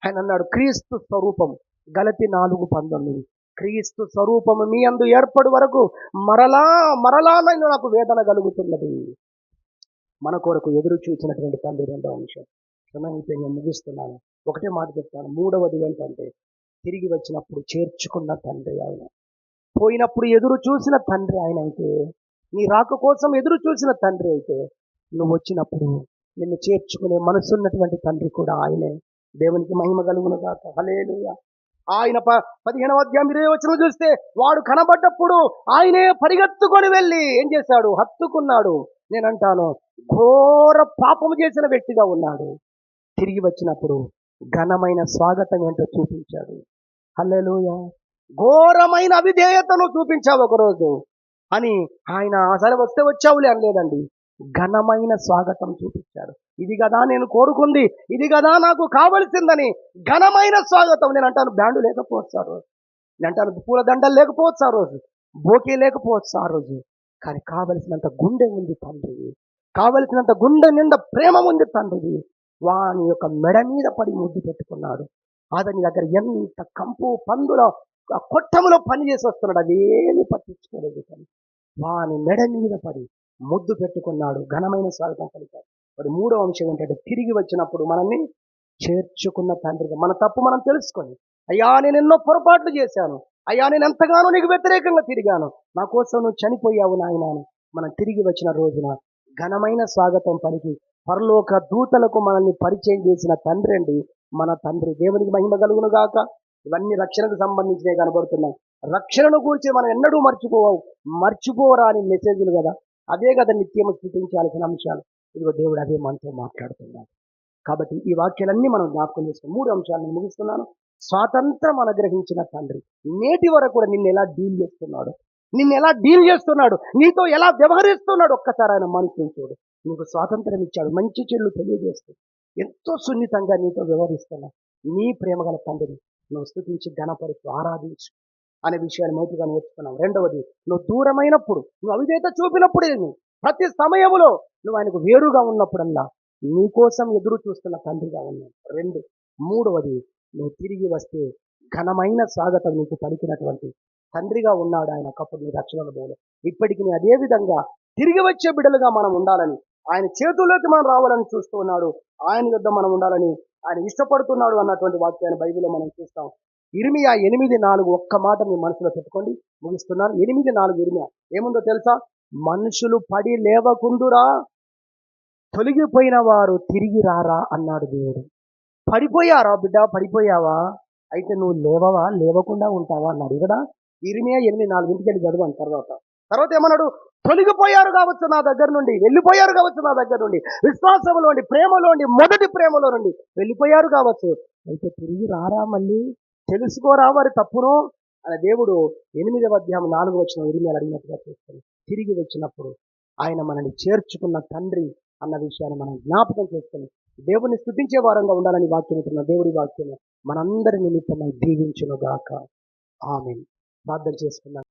ఆయన అన్నాడు, క్రీస్తు స్వరూపం, గలతి 4:19, క్రీస్తు స్వరూపము మీ అందు ఏర్పడు వరకు మరలా మరలా నాకు వేదన కలుగుతున్నది. మన కొరకు ఎదురు చూసినటువంటి తండ్రి. రెండవ అంశం, సమయంతో నేను ముగిస్తున్నాను, ఒకటే మాట చెప్తాను. మూడవది ఏంటంటే, తిరిగి వచ్చినప్పుడు చేర్చుకున్న తండ్రి ఆయన. పోయినప్పుడు ఎదురు చూసిన తండ్రి ఆయన అయితే, నీ రాక కోసం ఎదురు చూసిన తండ్రి అయితే, నువ్వు వచ్చినప్పుడు నిన్ను చేర్చుకునే మనసున్నటువంటి తండ్రి కూడా ఆయనే. దేవునికి మహిమ కలుగును గాక. హల్లెలూయా. ఆయన 15వ అధ్యాయం 20వ వచనం చూస్తే, వాడు కనబడ్డప్పుడు ఆయనే పరిగెత్తుకొని వెళ్ళి ఏం చేశాడు? హత్తుకున్నాడు. నేనంటాను, ఘోర పాపము చేసిన వ్యక్తిగా ఉన్నాడు. తిరిగి వచ్చినప్పుడు ఘనమైన స్వాగతం ఏంటో చూపించాడు. హల్లెలూయా. ఘోరమైన అవిధేయతను చూపించావు ఒకరోజు అని ఆయన, సరే వస్తే వచ్చావులే అనలేదండి, ఘనమైన స్వాగతం చూపించాడు. ఇది కదా నేను కోరుకుంది, ఇది కదా నాకు కావలసిందని ఘనమైన స్వాగతం. నేను అంటాను, బ్యాండు లేకపోవచ్చు ఆ రోజు, నేను అంటాను, పూలదండలు లేకపోవచ్చు ఆ రోజు, బోకే లేకపోవచ్చు ఆ రోజు, కానీ కావలసినంత గుండె ఉంది తండ్రి, కావలసినంత గుండె నిండా ప్రేమ ఉంది తండ్రి. వాని యొక్క మెడ మీద పడి ముద్దు పెట్టుకున్నాడు. అతని దగ్గర ఎంత కంపు పందుల కొట్టములో పని చేసి వస్తున్నాడు, అదేమి పట్టించుకోలేదు. కానీ వాని మెడ మీద పడి ముద్దు పెట్టుకున్నాడు, ఘనమైన స్వాగతం పలికాడు. మరి మూడవ అంశం ఏంటంటే, తిరిగి వచ్చినప్పుడు మనల్ని చేర్చుకున్న తండ్రిగా. మన తప్పు మనం తెలుసుకొని, అయ్యా నేను ఎన్నో పొరపాట్లు చేశాను, అయ్యా నేను ఎంతగానో నీకు వ్యతిరేకంగా తిరిగాను, నా కోసం నువ్వు చనిపోయావు నాయన అని మనం తిరిగి వచ్చిన రోజున ఘనమైన స్వాగతం పలికి పరలోక దూతలకు మనల్ని పరిచయం చేసిన తండ్రి అండి మన తండ్రి. దేవునికి మహిమ కలుగును గాక. ఇవన్నీ రక్షణకు సంబంధించినవి కనబడుతున్నాయి. రక్షణను గురించి మనం ఎన్నడూ మర్చిపోరాని మెసేజ్లు కదా, అదే కదా నిత్యము స్థుతించాల్సిన అంశాలు. ఇదిగో దేవుడు అదే మనతో మాట్లాడుతున్నాడు. కాబట్టి ఈ వాక్యాలన్నీ మనం జ్ఞాపకం చేసుకుని 3 అంశాలను ముగిస్తున్నాను. స్వాతంత్రం అనుగ్రహించిన తండ్రి నేటి వరకు కూడా నిన్ను ఎలా డీల్ చేస్తున్నాడు, నీతో ఎలా వ్యవహరిస్తున్నాడు, ఒక్కసారి ఆయన మనసుని చూడు. నీకు స్వాతంత్రం ఇచ్చాడు, మంచి చెడులు తెలియజేస్తూ ఎంతో సున్నితంగా నీతో వ్యవహరిస్తున్నాడు. నీ ప్రేమ గల తండ్రిని నువ్వు స్తుతించి ఘనపరుస్తూ ఆరాధించు అనే విషయాన్ని మొదటిగా నేర్చుకున్నావు. రెండవది, నువ్వు దూరమైనప్పుడు, నువ్వు అవిధేయత చూపినప్పుడే, ప్రతి సమయంలో నువ్వు ఆయనకు వేరుగా ఉన్నప్పుడల్లా నీకోసం ఎదురు చూస్తున్న తండ్రిగా ఉన్నావు. 2, మూడవది, నువ్వు తిరిగి వస్తే ఘనమైన స్వాగతం నీకు పలికినటువంటి తండ్రిగా ఉన్నాడు ఆయన. ఒకప్పుడు నీ రక్షణలో ఇప్పటికి నీ అదే విధంగా తిరిగి వచ్చే బిడ్డలుగా మనం ఉండాలని ఆయన చేతుల్లోకి మనం రావాలని చూస్తూ ఉన్నాడు. ఆయన యొద్ద మనం ఉండాలని ఆయన ఇష్టపడుతున్నాడు అన్నటువంటి వాక్యాన్ని బైబిల్లో మనం చూస్తాం. ఇర్మియా 8:4 ఒక్క మాట మీ మనసులో పెట్టుకోండి, ముగిస్తున్నాను. 8:4 ఇర్మియా ఏముందో తెలుసా? మనుషులు పడి లేవకుండురా, తొలగిపోయిన వారు తిరిగి రారా అన్నాడు దేవుడు. పడిపోయారా బిడ్డ, పడిపోయావా? అయితే నువ్వు లేవవా, లేవకుండా ఉంటావా అన్నాడు కదా. ఇర్మియా 8:4 ఇంటికెళ్ళి చదవండి. తర్వాత ఏమన్నాడు? తొలగిపోయారు కావచ్చు నా దగ్గర నుండి, వెళ్ళిపోయారు కావచ్చు నా దగ్గర నుండి, విశ్వాసంలోండి, ప్రేమలోండి, మొదటి ప్రేమలో నుండి వెళ్ళిపోయారు కావచ్చు, అయితే తిరిగి రారా, మళ్ళీ తెలుసుకోరా వారి తప్పును అని దేవుడు 8వ అధ్యాయం 4వ వచనం ఇర్మియాలో అడిగినట్టుగా చేస్తాడు. తిరిగి వచ్చినప్పుడు ఆయన మనల్ని చేర్చుకున్న తండ్రి అన్న విషయాన్ని మనం జ్ఞాపకం చేసుకుని దేవుని స్తుతించే వారంగా ఉండాలని వాక్యం ఇస్తున్న దేవుడి వాక్యం మనందరి నిమిత్తమై దీవించును గాక. ఆమేన్. ప్రార్థన చేసుకుందాం.